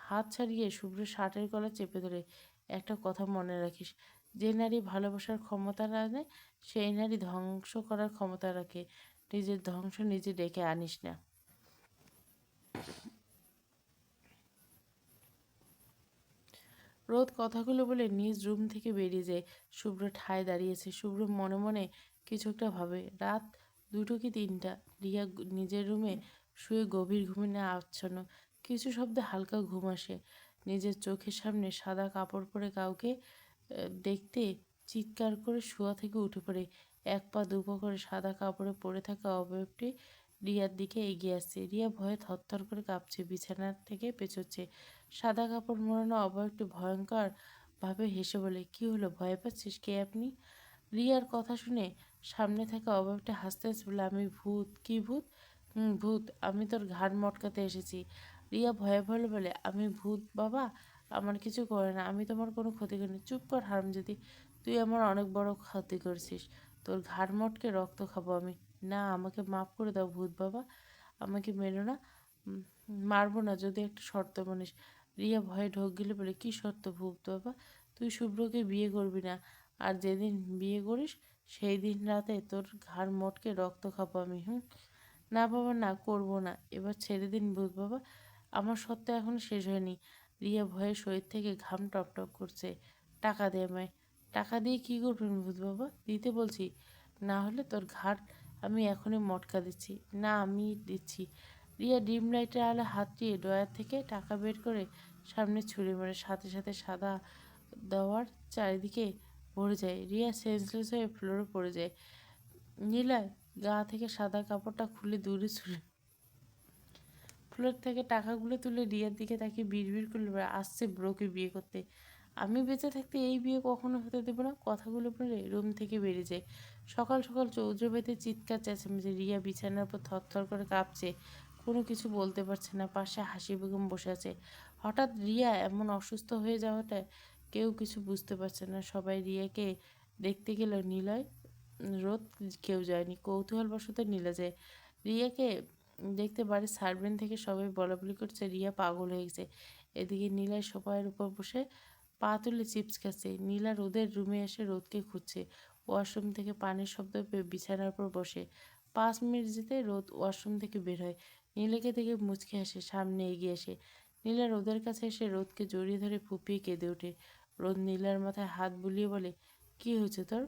হাত ছাড়িয়ে শুভ্র শার্টের গলা চেপে ধরে, একটা কথা মনে রাখিস, যে নারী ভালোবাসার ক্ষমতা রাখে সেই নারী ধ্বংস করার ক্ষমতা রাখে। নিজের ধ্বংস নিজে ডেকে আনিস না। রোদ কথাগুলো বলে নিজ রুম থেকে বেরিয়ে যায়। শুভ্র ঠায় দাঁড়িয়েছে। শুভ্র মনে মনে কিছু একটা ভাবে। রাত 2টো কি 3টা। রিয়া নিজের রুমে শুয়ে গভীর ঘুমে না আচ্ছন্ন। কিছু শব্দে হালকা ঘুম আসে। নিজের চোখের সামনে সাদা কাপড় পরে কাউকে দেখতে চিৎকার করে শোয়া থেকে উঠে পড়ে। এক পা দুপা করে সাদা কাপড়ে পরে থাকা অবয়বটি রিয়ার দিকে এগিয়ে আসছে। রিয়া ভয়ে থরথর করে কাঁপছে, বিছানার থেকে পেঁচোচ্ছে। সাদা কাপড় মোড়ানো অবয়বটি ভয়ঙ্কর ভাবে হেসে বলে, কি হলো, ভয় পাচ্ছিস? কে আপনি? রিয়ার কথা শুনে সামনে থাকা অবয়বটি হাসতে হাসতে বলে, আমি ভূত। কি ভূত? ভূত। আমি তোর ঘাড় মটকাতে এসেছি। রিয়া ভয়ে ভয়ে বলে, আমি ভূত বাবা? আমার কিছু করে না, আমি তোমার কোনো ক্ষতি করিনি। চুপ কর হারামজাদি, তুই আমার অনেক বড় ক্ষতি করেছিস। তোর ঘাড় মটকে রক্ত খাবো আমি। না, আমাকে মাফ করে দাও ভূত বাবা, আমাকে মেরো না। উম, মারবো না যদি একটা শর্ত মানিস। রিয়া ভয়ে ঢোক গিলে বলে, কি শর্ত ভূত বাবা? তুই শুভ্রকে বিয়ে করবি না, আর যেদিন বিয়ে করিস সেই দিন রাতে তোর ঘাড় মটকে রক্ত খাবো আমি। না বাবা, না, করবো না। এবার ছেড়ে দিন ভূত বাবা, আমার সত্য এখনো শেষ হয়নি। রিয়া ভয়ে শরীর থেকে ঘাম টপটপ করছে। টাকা দে আমায়। টাকা দিয়ে কি করবেন ভূত বাবা? দিতে বলছি, না হলে তোর ঘাড় আমি এখনই মটকা দিচ্ছি। না, আমি দিচ্ছি। রিয়া ডিম লাইটের আলো হাত দিয়ে ড্রয়ার থেকে টাকা বের করে সামনে ছুঁড়ে মারে। সাথে সাথে সাদা দেওয়ার চারিদিকে ভরে যায়। রিয়া সেন্সলেস হয়ে ফ্লোরে পড়ে যায়। নীলা গা থেকে সাদা কাপড়টা খুলে দূরে ছুঁড়ে ফ্লোর থেকে টাকাগুলো তুলে রিয়ার দিকে তাকিয়ে বিড়বিড় করলে, আসছে ব্রোকে বিয়ে করতে। আমি বেঁচে থাকতে এই বিয়ে কখনো হতে দেবো না। কথাগুলো বলে রুম থেকে বেরিয়ে যায়। সকাল সকাল চৌদ্রবেতে চিৎকার চেঁচামেচি। রিয়া বিছানার উপর থরথর করে কাঁপছে, কোনো কিছু বলতে পারছে না। পাশে হাসি বেগম বসে আছে। হঠাৎ রিয়া এমন অসুস্থ হয়ে যাওয়াটা কেউ কিছু বুঝতে পারছে না। সবাই রিয়াকে দেখতে গেলেও নিলয়, রোদ কেউ যায়নি। কৌতূহলবশত নীলা যায় রিয়াকে দেখতে। বাড়ির সার্ভেন্ট থেকে সবাই বলাবলি করছে রিয়া পাগল হয়ে গেছে। এদিকে নীলা সোফার উপর বসে পা তুলে চিপস খাচ্ছে। নীলা রোদের রুমে এসে রোদকে খুঁজছে। ওয়াশরুম থেকে পানির শব্দ পেয়ে বিছানার উপর বসে। 5 মিনিট যেতে রোদ ওয়াশরুম থেকে বের হয়। নীলাকে দেখে মুচকে হাসে, সামনে এগিয়ে আসে। নীলা রোদের কাছে এসে রোদকে জড়িয়ে ধরে ফুপিয়ে কেঁদে ওঠে। রোদ নীলার মাথায় হাত বুলিয়ে বলে, কি হয়েছে তোর?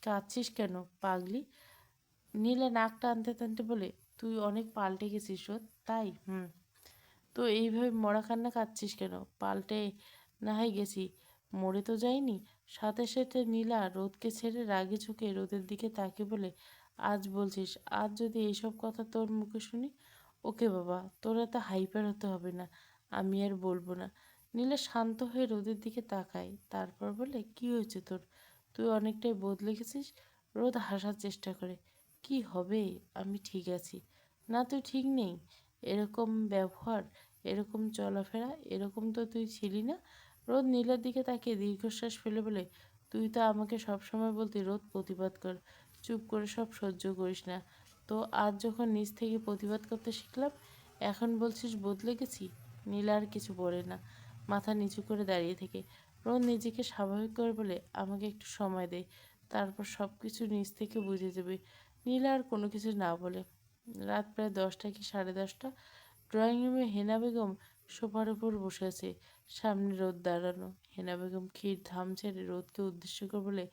কাঁদছিস কেন পাগলি? নীলা নাক টানতে টানতে বলে, তুই অনেক পাল্টে গেছিস রোদ। তাই? তো এইভাবে মরা কান্না কাঁদছিস কেন? পাল্টে না হয় গেছি, মরে তো যাইনি। সাথে সাথে নীলা রোদকে ছেড়ে রাগে ঝুঁকে রোদের দিকে তাকিয়ে বলে, আজ বলছিস? আজ যদি এইসব কথা তোর মুখে শুনি? ওকে বাবা, তোর এত হাইপার হতে হবে না, আমি আর বলবো না। নীলা শান্ত হয়ে রোদের দিকে তাকায়, তারপর বলে, কি হয়েছে তোর? তুই অনেকটাই বদলে গেছিস। রোদ হাসার চেষ্টা করে, কি হবে, আমি ঠিক আছি। না, তুই ঠিক নেই। এরকম ব্যবহার, এরকম চলাফেরা, এরকম তো তুই ছিলি না। রোদ নীলার দিকে তাকিয়ে দীর্ঘশ্বাস ফেলে বলে, তুই তো আমাকে সবসময় বলতি রোদ প্রতিবাদ কর, চুপ করে সব সহ্য করিস না। তো আজ যখন নিজ থেকে প্রতিবাদ করতে শিখলাম, এখন বলছিস বদলে গেছি? নীলা আর কিছু বলে না, মাথা নিচু করে দাঁড়িয়ে থেকে। রোদ নিজেকে স্বাভাবিক করে বলে, আমাকে একটু সময় দে, তারপর সব কিছু নিজ থেকে বুঝে যাবে। নীলা আর কোনো কিছু না বলে। রাত প্রায় 10টা কি 10:30। ড্রয়িং রুমে হেনা বেগম সোফার উপর বসে আছে, সামনে রোদ দাঁড়ানো। হেনা বেগম ক্ষীর ধাম ছেড়ে রোদকে উদ্দেশ্য করে বলে,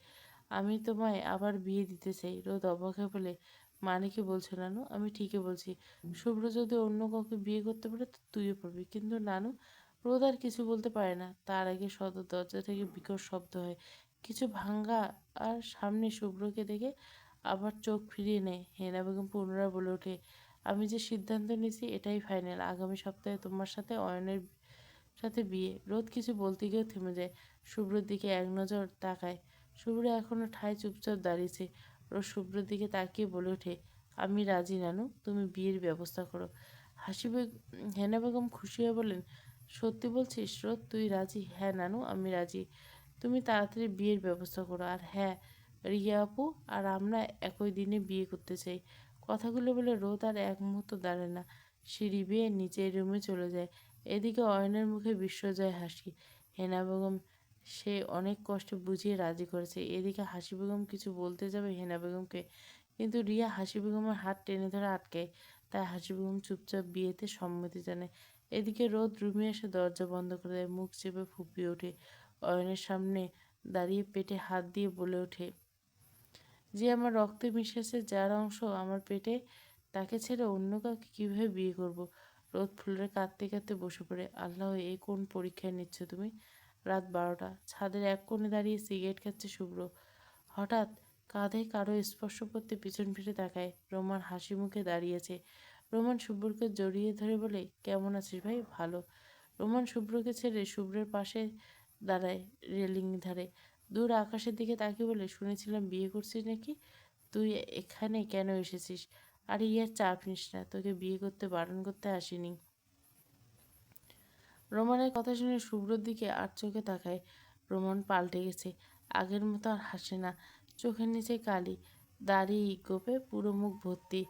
আমি তোমায় আবার বিয়ে দিতে চাই। রোদ অবাক হয়ে বলে, মানে কি বলছো নানু? আমি ঠিকই বলছি, শুভ্র যদি অন্য কাউকে বিয়ে করতে পারে তো তুইও পারবি। কিন্তু নানু। রোদ আর কিছু বলতে পারে না, তার আগে সদর দরজা থেকে বিকট শব্দ হয়, কিছু ভাঙ্গা। আর সামনে শুভ্রকে দেখে আবার চোখ ফিরিয়ে নেয়। হেনা বেগম পুনরায় বলে ওঠে, আমি যে সিদ্ধান্ত নিয়েছি এটাই ফাইনাল। আগামী সপ্তাহে তোমার সাথে অয়নের সাথে বিয়ে। রোদ কিছু বলতে গিয়েও থেমে যায়। শুভ্রর দিকে এক নজর তাকায়। শুভ্র এখনো ঠায় চুপচাপ দাঁড়িয়েছে। রোদ শুভ্রর দিকে তাকিয়ে বলে ওঠে, আমি রাজি নানু, তুমি বিয়ের ব্যবস্থা করো। হেনা বেগম খুশি হয়ে বলেন, সত্যি বলছিস রোদ, তুই রাজি? হ্যাঁ নানু, আমি রাজি। তুমি তাড়াতাড়ি বিয়ের ব্যবস্থা করো। আর হ্যাঁ, রিয়া আপু আর আমরা একই দিনে বিয়ে করতে চাই। কথাগুলো বলে রোদ আর এক মুহূর্ত দাঁড়ায় না, সিঁড়ি বেয়ে নিচের রুমে চলে যায়। এদিকে অয়নের মুখে বিশ্বজয় হাসি। হেনা বেগম সে অনেক কষ্টে বুঝিয়ে রাজি করেছে। এদিকে হাসি বেগম কিছু বলতে যাবে হেনা বেগমকে, কিন্তু রিয়া হাসি বেগমের হাত টেনে ধরে আটকায়। তাই হাসি বেগম চুপচাপ বিয়েতে সম্মতি জানায়। এদিকে রোদ রুমে এসে দরজা বন্ধ করে দেয়, মুখ চেপে ফুপিয়ে ওঠে। অয়নের সামনে দাঁড়িয়ে পেটে হাত দিয়ে বলে ওঠে, যে আমার রক্তে মিশেছে, যার অংশ আমার পেটে, তাকে ছেড়ে অন্য কাউকে কীভাবে বিয়ে করব। রোদ ফুলের কাঁদতে কাঁদতে বসে পড়ে। আল্লাহ, এ কোন পরীক্ষায় নিচ্ছ তুমি? রাত 12টা, ছাদের এক কোণে দাঁড়িয়ে সিগারেট খাচ্ছে শুভ্র। হঠাৎ কাঁধে কারো স্পর্শ করতে পিছন ফিরে তাকায়। রোমান হাসি মুখে দাঁড়িয়েছে। রোমান শুভ্রকে জড়িয়ে ধরে বলে, কেমন আছিস ভাই? ভালো। রোমান শুভ্রকে ছেড়ে শুভ্রের পাশে দাঁড়ায় রেলিং ধারে। দূর আকাশের দিকে তাকিয়ে বলে, শুনেছিলাম বিয়ে করছিস নাকি? তুই এখানে কেন এসেছিস? আরে ইয়ার চাপ নিস না, তোকে বিয়ে করতে বারণ করতে আসিনি। রোমানের কথা শুনে শুভ্রর দিকে আর চোখে তাকায়। রোমান পাল্টে গেছে, আগের মতো আর হাসে না। চোখের নিচে কালি, দাড়ি গোপে পুরো মুখ ভর্তি।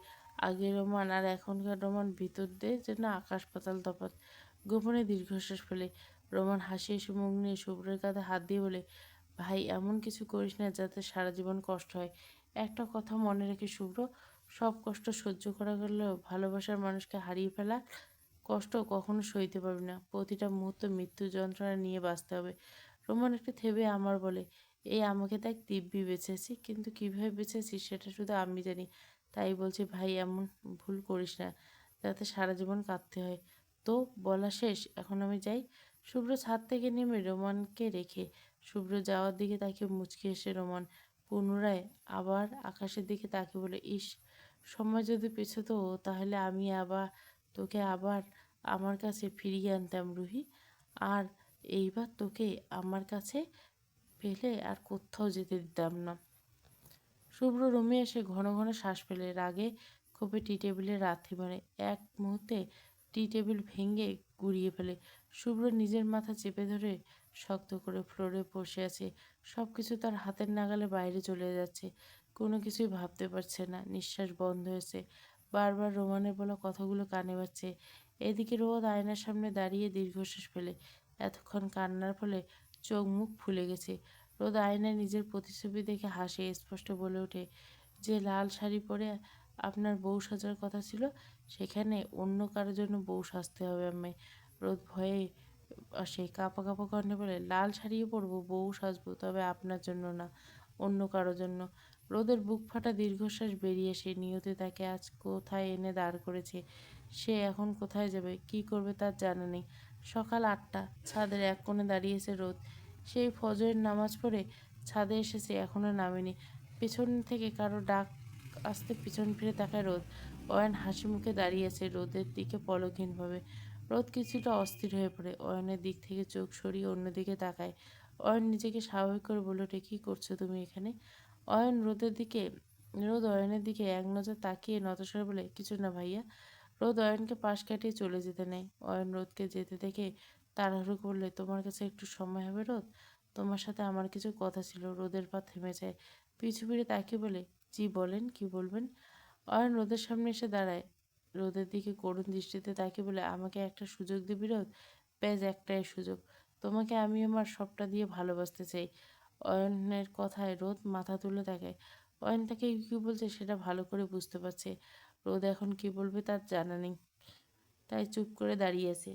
আগের রোমান আর এখনকার রোমান ভিতর দিয়ে যেন আকাশ পাতাল তফাৎ। গোপনে দীর্ঘশ্বাস ফেলে। রোমান হাসি এসে মুখ নিয়ে শুভ্রের কাঁধে হাত দিয়ে বলে, ভাই এমন কিছু করিস না যাতে সারা জীবন কষ্ট হয়। একটা কথা মনে রেখে শুভ্র, সব কষ্ট সহ্য করা গেলেও ভালোবাসার মানুষকে হারিয়ে ফেলা কষ্ট কখনো সইতে পারবি না। প্রতিটা মুহূর্ত মৃত্যু যন্ত্রণা নিয়ে বাঁচতে হবে। রোমান একটু থেমে আমার বলে, এই আমাকে দেখ, দিব্যি বেঁচেছি, কিন্তু কিভাবে বেঁচেছি সেটা শুধু আমি জানি। তাই বলছি ভাই, এমন ভুল করিস না যাতে সারা জীবন কাঁদতে হয়। তো বলা শেষ, এখন আমি যাই। শুভ্র ছাদ থেকে নেমে রোমানকে রেখে শুভ্র যাওয়ার দিকে তাকিয়ে মুচকি এসে রোমান পুনরায় আবার আকাশের দিকে তাকিয়ে বলে, ইস, সময় যদি পেছতো তাহলে আমি আবার তোকে আবার আমার কাছে ফিরিয়ে আনতাম রুহি। আর এইবার তোকে আমার কাছে পেলে আর কোথাও যেতে দিতাম না। শুভ্র রুমে এসে ঘন ঘন শ্বাস ফেলে। রাগে ক্ষোভে টি টেবিলে লাথি মারে। এক মুহূর্তে টি টেবিল ভেঙে গুড়িয়ে ফেলে। শুভ্র নিজের মাথা চেপে ধরে শক্ত করে ফ্লোরে বসে আছে। সব কিছু তার হাতের নাগালে বাইরে চলে যাচ্ছে। কোনো কিছুই ভাবতে পারছে না। নিঃশ্বাস বন্ধ হয়েছে। বারবার রোমানের বলা কথাগুলো কানে বাজছে। এদিকে রোদ আয়নার সামনে দাঁড়িয়ে দীর্ঘশ্বাস ফেলে। এতক্ষণ কান্নার ফলে চোখ মুখ ফুলে গেছে। রোদ আয়নায় নিজের প্রতিচ্ছবি দেখে হাসে, স্পষ্ট বলে ওঠে, যে লাল শাড়ি পরে আপনার বউ সাজার কথা ছিল, সেখানে অন্য কারোর জন্য বউ সাজতে হবে আমায়। রোদ ভয়ে আসে, কাঁপা কাঁপা কণ্ঠে বলে, লাল শাড়িও পরবো, বউ সাজবো, তবে আপনার জন্য না, অন্য কারোর জন্য। রোদের বুক ফাটা দীর্ঘশ্বাস বেরিয়ে এসে নিয়তি তাকে আজ কোথায় এনে দাঁড় করেছে। সে এখন কোথায় যাবে, কি করবে তার জানা নেই। সকাল 8টা, ছাদের এক কোণে দাঁড়িয়েছে রোদ। সেই ফজরের নামাজ পড়ে ছাদে এসেছে, এখনো নামেনি। পেছন থেকে কারো ডাক আসতে পিছন ফিরে তাকায় রোদ। অয়ন হাসি মুখে দাঁড়িয়ে আছে রোদের দিকে পলকহীনভাবে। রোদ কিছুটা অস্থির হয়ে পড়ে, অয়নের দিক থেকে চোখ সরিয়ে অন্যদিকে তাকায়। অয়ন নিজেকে স্বাভাবিক করে বলে ওঠে, কী করছো তুমি এখানে? অয়ন রোদের দিকে রোদ অয়নের দিকে এক নজর তাকিয়ে নতস্বরে বলে, কিছু না ভাইয়া। রোদ অয়নকে পাশ কাটিয়ে চলে যেতে নেয়। অয়ন রোদকে যেতে দেখে তাড়াহুড়ো করলে, তোমার কাছে একটু সময় হবে রোদ? তোমার সাথে আমার কিছু কথা ছিল। রোদের পা থেমে যায়, পিছু ফিরে তাকিয়ে বলে, জি বলেন, কি বলবেন? অয়ন রোদের সামনে এসে দাঁড়ায়। রোদের দিকে করুণ দৃষ্টিতে তাকিয়ে বলে, আমাকে একটা সুযোগ দিবি রোদ? ব্যাস একটাই সুযোগ। তোমাকে আমি আমার সবটা দিয়ে ভালোবাসতে চাই। অয়নের কথায় রোদ মাথা তুলে তাকায়। অয়ন তাকে কী বলছে সেটা ভালো করে বুঝতে পারছে। রোদ এখন কি বলবে তার জানা নেই, তাই চুপ করে দাঁড়িয়ে আছে।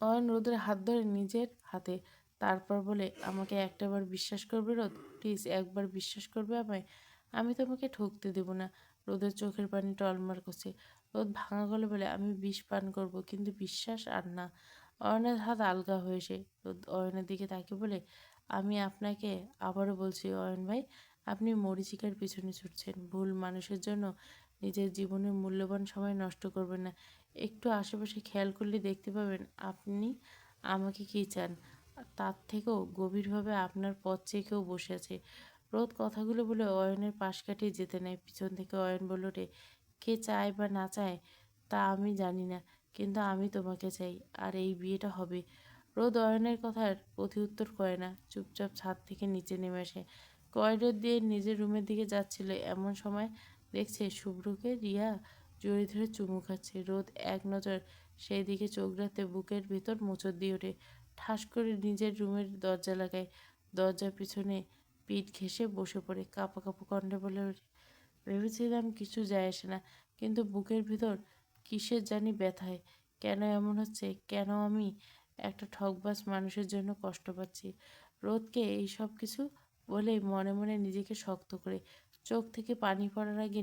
অয়ন রোদের হাত ধরে নিজের হাতে, তারপর বলে, আমাকে একটাবার বিশ্বাস করবে রোদ? প্লিজ একবার বিশ্বাস করবে আমায়? আমি তোমাকে ঠকতে দেব না। রোদের চোখের পানি টলমল করছে। রোদ ভাঙা গলে বলে, আমি বিষ পান করবো, কিন্তু বিশ্বাস আর না। অয়নের হাত আলগা হয়েছে। রোদ অয়নের দিকে তাকিয়ে বলে, আমি আপনাকে আবারও বলছি অয়ন ভাই, আপনি মরীচিকার পিছনে ছুটছেন। ভুল মানুষের জন্য নিজের জীবনের মূল্যবান সময় নষ্ট করবেন না। একটু আশেপাশে খেয়াল করলে দেখতে পাবেন আপনি আমাকে কী চান, তার থেকেও গভীরভাবে আপনার পথ চেয়ে কেউ বসে আছে। রোদ কথাগুলো বলে অয়নের পাশ কাটিয়ে যেতে নেয়। পিছন থেকে অয়ন বলে ওঠে, কে চায় বা না চায় তা আমি জানি না, কিন্তু আমি তোমাকে চাই, আর এই বিয়েটা হবে। রোদ অয়নের কথার প্রতি উত্তর করে না, চুপচাপ ছাদ থেকে নিচে নেমে আসে। করিডোর দিয়ে নিজের রুমের দিকে যাচ্ছিল, এমন সময় দেখছে শুভ্রকে রিয়া জড়িয়ে ধরে চুমু খাচ্ছে। রোদ এক নজর সেই দিকে চোখ রাখতে বুকের ভেতর মোচড় দিয়ে ওঠে। ঠাস করে নিজের রুমের দরজা লাগায়। দরজার পিছনে পিঠ ঘেঁষে বসে পড়ে কাঁপা কাঁপা কণ্ঠে বলে ওঠে, ভেবেছিলাম কিছু যায় আসে না, কিন্তু বুকের ভিতর কিসের জানি ব্যথায়। কেন এমন হচ্ছে? কেন আমি একটা ঠকবাজ মানুষের জন্য কষ্ট পাচ্ছি? রোদকে এই সব কিছু বলেই মনে মনে নিজেকে শক্ত করে, চোখ থেকে পানি পড়ার আগে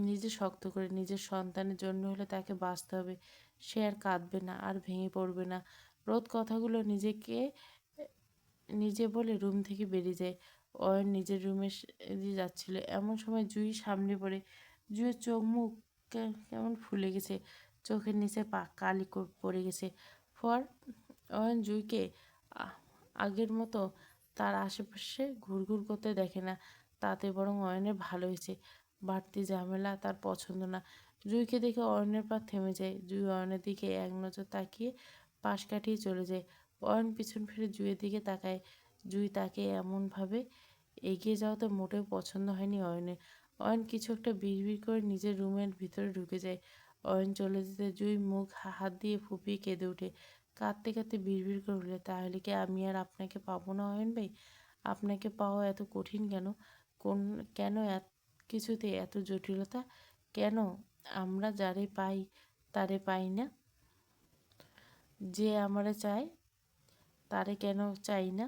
নিজে শক্ত করে, নিজের সন্তানের জন্য হলে তাকে বাঁচতে হবে। সে আর কাঁদবে না, আর ভেঙে পড়বে না। রোদ কথাগুলো নিজে বলে রুম থেকে বেরিয়ে যায়। অয়ন নিজের রুমে দিয়ে যাচ্ছিল, এমন সময় জুই সামনে পড়ে। জুইয়ের চোখ মুখ কেমন ফুলে গেছে, চোখের নিচে কালি পড়ে গেছে। পর অয়ন জুইকে আ- আগের মতো তার আশেপাশে ঘুরঘুর করতে দেখে না। তাতে বরং অয়নের ভালো হয়েছে। বাড়তি ঝামেলা তার পছন্দ না। জুইকে দেখে অয়নের পা থেমে যায়। জুই অয়নের দিকে এক নজর তাকিয়ে পাশ কাটিয়ে চলে যায়। অয়ন পিছন ফিরে জুইয়ের দিকে তাকায়। জুই তাকে এমনভাবে এগিয়ে যাওয়াতে মোটেও পছন্দ হয়নি অয়নের। অয়ন কিছু একটা বিড়বিড় করে নিজের রুমের ভিতরে ঢুকে যায়। অয়ন চলে যেতে জুই মুখ হাত দিয়ে ফুপিয়ে কেঁদে ওঠে। কাঁদতে কাঁদতে বিড়বিড় করে উঠলে, তাহলে কি আমি আর আপনাকে পাবো না অয়ন ভাই? আপনাকে পাওয়া এত কঠিন কেন? কোন কেন কিছুতে এত জটিলতা? কেন আমরা যারে পাই তারে পাই না? যে আমারে চায় তারে কেন চাই না?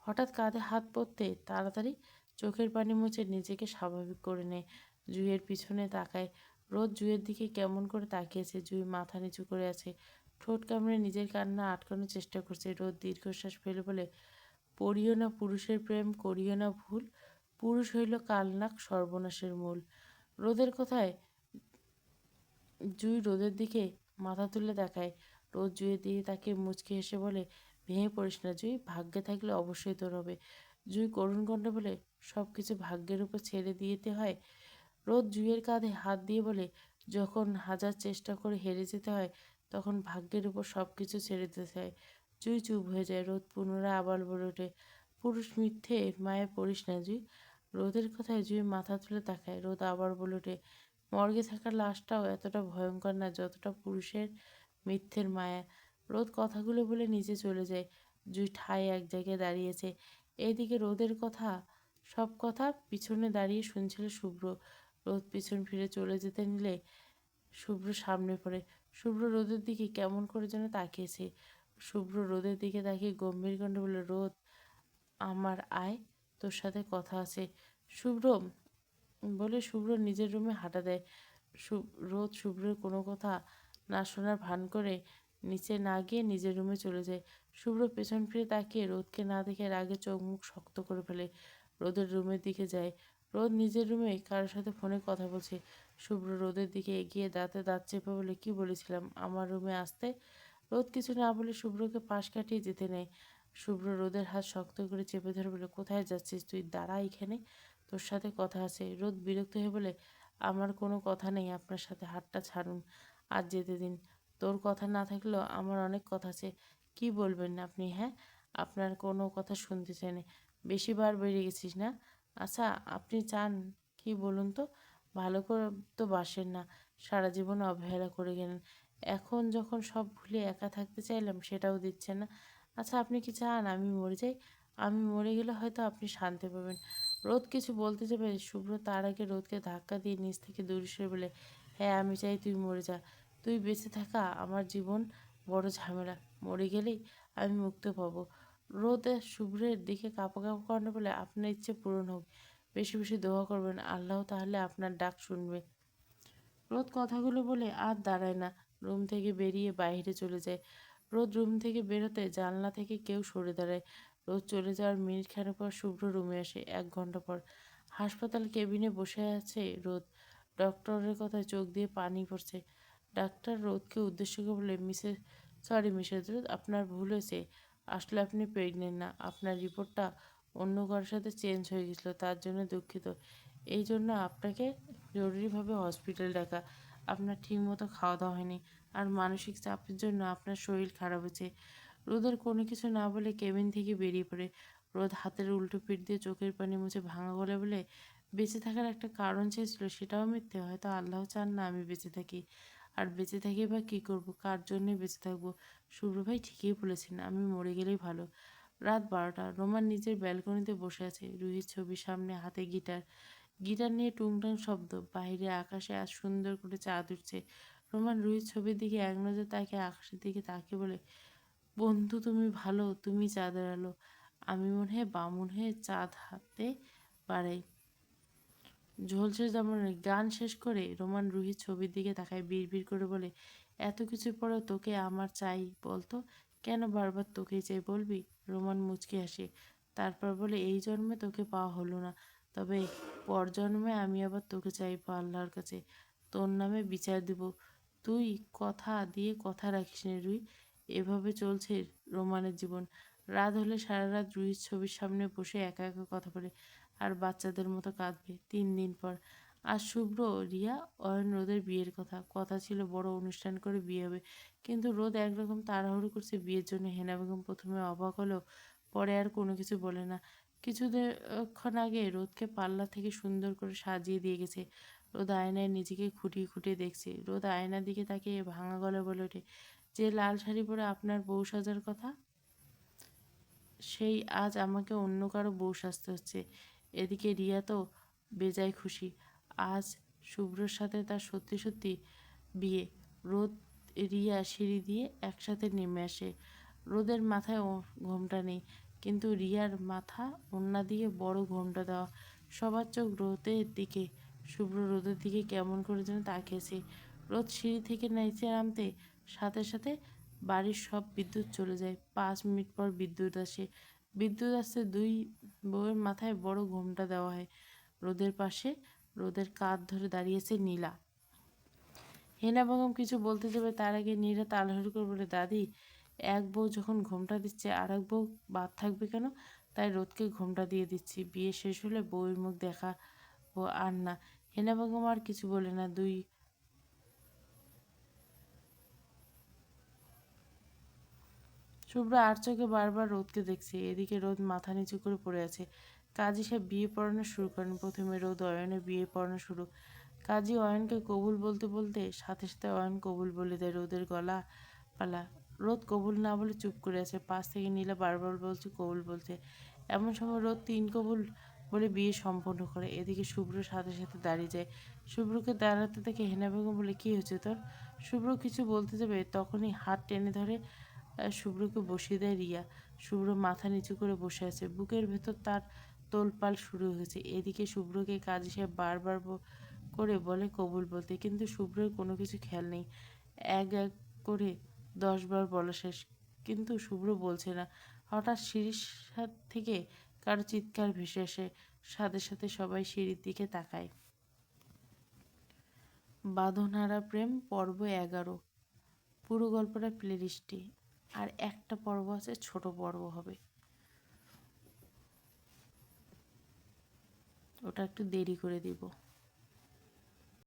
হঠাৎ কাঁধে হাত পড়তে তাড়াতাড়ি চোখের পানি মুছে নিজেকে স্বাভাবিক করে নেয়। জুঁইয়ের পিছনে তাকায়। রোদ জুঁইয়ের দিকে কেমন করে তাকিয়েছে। জুঁই মাথা নিচু করে আছে, ঠোঁট কামড়ে নিজের কান্না আটকানোর চেষ্টা করছে। রোদ দীর্ঘশ্বাস ফেলে বলে, পড়িও না পুরুষের প্রেম, করিও না ভুল, পুরুষ হইল কালনাক সর্বনাশের মূল। রোদের কথায় জুঁই রোদের দিকে মাথা তুলে তাকায়। রোদ জুঁইয়ের দিকে তাকিয়ে মুচকি হেসে বলে, ভেঙে পড়িস না জুঁই, ভাগ্যে থাকলে অবশ্যই তোর হবে। জুঁই করুণ কণ্ঠে বলে, সব কিছু ভাগ্যের উপর ছেড়ে দিতে হয়? রোদ জুঁইয়ের কাঁধে হাত দিয়ে বলে, যখন হাজার চেষ্টা করে হেরে যেতে হয়, তখন ভাগ্যের উপর সব কিছু ছেড়ে দিতে হয়। জুঁই চুপ হয়ে যায়। রোদ পুনরায় আবার বলে ওঠে, পুরুষ মিথ্যে মায়ে পড়িস না জুঁই। রোদের কথায় জুঁই মাথা তুলে তাকায়। রোদ আবার বলে ওঠে, মর্গে থাকা লাশটাও এতটা ভয়ঙ্কর না যতটা পুরুষের মিথ্যের মায়া। রোদ কথাগুলো বলে নিচে চলে যায়। জুঁই ঠায় এক জায়গায় দাঁড়িয়েছে। এইদিকে রোদের সব কথা পিছনে দাঁড়িয়ে শুনছিল শুভ্র। রোদ পিছন ফিরে চলে যেতে নিলে শুভ্র সামনে পড়ে। শুভ্র রোদের দিকে কেমন করে যেন তাকিয়েছে। শুভ্র রোদের দিকে তাকিয়ে গম্ভীর কণ্ঠে বলল, রোদ আমার আয়, তোর সাথে কথা আছে। শুভ্র শুভ্র নিজের রুমে হাঁটা দেয়। রোদ শুভ্রের কোনো কথা না শোনার ভান করে নিচে না গিয়ে নিজের রুমে চলে যায়। শুভ্র পেছন ফিরে তাকিয়ে রোদকে না দেখে রাগে চোখ মুখ শক্ত করে ফেলে। রোদের রুমের দিকে যায়। রোদ নিজের রুমে কারোর সাথে ফোনে কথা বলছে। শুভ্র রোদের দিকে এগিয়ে দাঁতে দাঁত চেপে বলে, কি বলেছিলাম আমার রুমে আসতে? রোদ কিছু না বলে শুভ্রকে পাশ কাটিয়ে যেতে নেয়। শুভ্র রোদের হাত শক্ত করে চেপে ধরে বলে, কোথায় যাচ্ছিস তুই? দাঁড়া এখানে, তোর সাথে কথা আছে। রোদ বিরক্ত হয়ে বলে, আমার কোনো কথা নেই আপনার সাথে, হাতটা ছাড়ুন, আজ যেতে দিন। তোর কথা না থাকলেও আমার অনেক কথা আছে। কি বলবেন আপনি? হ্যাঁ, আপনার কোনো কথা শুনতে চাই না। বেশি বার বেড়ে গেছিস না? আচ্ছা, আপনি চান কি বলুন তো? ভালো করে তো বাসেন না, সারা জীবন অবহেলা করে গেলেন। এখন যখন সব ভুলে একা থাকতে চাইলাম, সেটাও দিচ্ছেন না। আচ্ছা, আপনি কি চান আমি মরে যাই? আমি মরে গেলে হয়তো আপনি শান্তি পাবেন। রোদ কিছু বলতে যাবে, শুভ্র তার আগে রোদকে ধাক্কা দিয়ে নিচ থেকে দূরে সরে বলে, হ্যাঁ আমি চাই তুই মরে যা। তুই বেঁচে থাকা আমার জীবন বড় ঝামেলা, মরে গেলেই আমি মুক্ত পাবো। রোদ শুভ্রের দিকে কাঁপা কাঁপা কণ্ঠে বলে, আপনার ইচ্ছে পূরণ হোক, বেশি বেশি দোয়া করবেন, আল্লাহ তাহলে আপনার ডাক শুনবে। রোদ কথাগুলো বলে আর দাঁড়ায় না, রুম থেকে বেরিয়ে বাইরে চলে যায়। রোদ রুম থেকে বেরোতে জানলা থেকে কেউ সরে দাঁড়ায়। রোদ চলে যাওয়ার মিনিট খানেক পর শুভ্র রুমে আসে। 1 ঘন্টা পর হাসপাতাল কেবিনে বসে আছে রোদ। ডক্টরের কথায় চোখ দিয়ে পানি পড়ছে। ডাক্তার রোদকে উদ্দেশ্য করে বলে, মিসেস রোদ, আপনার ভুল হয়েছে। আসলে আপনি প্রেগনেন্ট না। আপনার রিপোর্টটা অন্য কারোর সাথে চেঞ্জ হয়ে গেছিলো, তার জন্য দুঃখিত। এই জন্য আপনাকে জরুরিভাবে হসপিটাল ডাকা। আপনার ঠিকমতো খাওয়া দাওয়া হয়নি, আর মানসিক চাপের জন্য আপনার শরীর খারাপ হয়েছে। রোদের কোনো কিছু না বলে কেবিন থেকে বেরিয়ে পড়ে। রোদ হাতের উল্টো পিঠ দিয়ে চোখের পানি মুছে ভাঙা গলায় বলে, বেঁচে থাকার একটা কারণ চেয়েছিল, সেটাও মিথ্যে। হয়তো আল্লাহ চান না আমি বেঁচে থাকি। আর বেঁচে থাকি বা কী করব, কার জন্যে বেঁচে থাকবো? শুভ্র ভাই ঠিকই বলেছেন, আমি মরে গেলেই ভালো। রাত 12টা। রোমান নিজের ব্যালকনিতে বসে আছে, রুহির ছবির সামনে, হাতে গিটার। গিটার নিয়ে টুংটাং শব্দ। বাইরে আকাশে আজ সুন্দর করে চাঁদ উঠছে। রোমান রুহির ছবির দিকে এক নজর তাকিয়ে আকাশের দিকে তাকিয়ে বলে, বন্ধু তুমি ভালো, তুমি চাঁদের আলো। আমি মনে হয় বামুন হয়ে চাঁদ হাতে বাড়াই। ঝলসে জামানের গান শেষ করে রোমান রুহির ছবির দিকে তাকায়, বিড়বিড় করে বলে, এত কিছুর পরেও তোকে আমার চাই বলতো? কেন বারবার তোকেই চাই বলবি? রোমান মুচকি হাসে, তারপর বলে, এই জন্মে তোকে পাওয়া হলো না, তবে পর জন্মে আমি আবার তোকে চাইবো আল্লাহর কাছে, তোর নামে বিচার দিব। তুই কথা দিয়ে কথা রাখিস নে রুই। এভাবে চলছে রোমানের জীবন। রাত হলে সারা রাত রুহির ছবির সামনে বসে একা একা কথা বলে আর বাচ্চাদের মতো কাঁদবে। 3 দিন পর আজ শুভ্র, রিয়া, অয়ন, রোদের বিয়ের কথা কথা ছিল বড় অনুষ্ঠান করে বিয়ে হবে, কিন্তু রোদ একরকম তাড়াহুড়ো করছে বিয়ের জন্য। হেনা বেগম প্রথমে অবাক হলেও পরে আর কোনো কিছু বলে না। কিছুক্ষণ আগে রোদকে পার্লার থেকে সুন্দর করে সাজিয়ে দিয়ে গেছে। রোদ আয়নায় নিজেকে খুঁটিয়ে খুঁটিয়ে দেখছে। রোদ আয়নার দিকে তাকিয়ে ভাঙা গলায় বলে ওঠে, যে লাল শাড়ি পরে আপনার বউ সাজার কথা, সেই আজ আমাকে অন্য কারো বউ সাজতে হচ্ছে। এদিকে রিয়া তো বেজায় খুশি, আজ শুভ্রর সাথে তার সত্যি সত্যি বিয়ে। রোদ রিয়া সিঁড়ি দিয়ে একসাথে নেমে আসে। রোদের মাথায় ঘোমটা নেই, কিন্তু রিয়ার মাথা ওড়না দিয়ে বড় ঘোমটা দেওয়া। সবার চোখ রোদের দিকে। শুভ্র রোদের দিকে কেমন করে যেন তাকিয়েছে। রোদ সিঁড়ি থেকে নিচে নামতে সাথে সাথে বাড়ির সব বিদ্যুৎ চলে যায়। 5 মিনিট পর বিদ্যুৎ আসে। বিদ্যুৎ আসতে দুই বউয়ের মাথায় বড় ঘোমটা দেওয়া হয়। রোদের পাশে রোদের কাঁধ ধরে দাঁড়িয়েছে নীলা। হেনা বেগম কিছু বলতে যাবে তার আগে নীলা তাড়াহুড়ো করে বলে, দাদি, এক বউ যখন ঘোমটা দিচ্ছে আর এক বউ বাদ থাকবে কেন? তাই রোদকে ঘোমটা দিয়ে দিচ্ছি, বিয়ে শেষ হলে বউয়ের মুখ দেখাবো আর না। হেনা বেগম আর কিছু বলে না। শুভ্র আর চোখে বারবার রোদকে দেখছে। এদিকে রোদ মাথা নিচু করে পড়ে আছে। কাজী সাহেব বিয়ে পড়ানো শুরু করেন। প্রথমে রোদ অয়নের বিয়ে পড়ানো শুরু। কাজী অয়নকে কবুল বলতে বলতে সাথে সাথে অয়ন কবুল বলে দেয়। রোদের গলা পালা। রোদ কবুল না বলে চুপ করে আছে। পাশ থেকে নীলা বারবার বলছে কবুল বলতে। এমন সময় রোদ 3 কবুল বলে বিয়ে সম্পন্ন করে। এদিকে শুভ্র সাথে সাথে দাঁড়িয়ে যায়। শুভ্রকে দাঁড়াতে দেখে হেনা বেগম বলে, কি হয়েছে তোর? শুভ্র কিছু বলতে যাবে তখনই হাত টেনে ধরে শুভ্রকে বসিয়ে দেয় রিয়া। শুভ্র মাথা নিচু করে বসে আছে। বুকের ভেতর তার তোলপাল শুরু হয়েছে। এদিকে শুভ্রকে কাজী সাহেব বারবার করে বলে কবুল বলতে, কিন্তু শুভ্রের কোনো কিছু খেয়াল নেই। এক এক করে 10 বার বলা শেষ, কিন্তু শুভ্র বলছে না। হঠাৎ সিঁড়ির থেকে কারো চিৎকার ভেসে আসে। সাথে সাথে সবাই সিঁড়ির দিকে তাকায়। বাঁধনহারা প্রেম পর্ব 11। পুরো গল্পটা প্লেলিস্টে। আর একটা পর্ব আছে, ছোট পর্ব হবে, ওটা একটু দেরি করে দিব।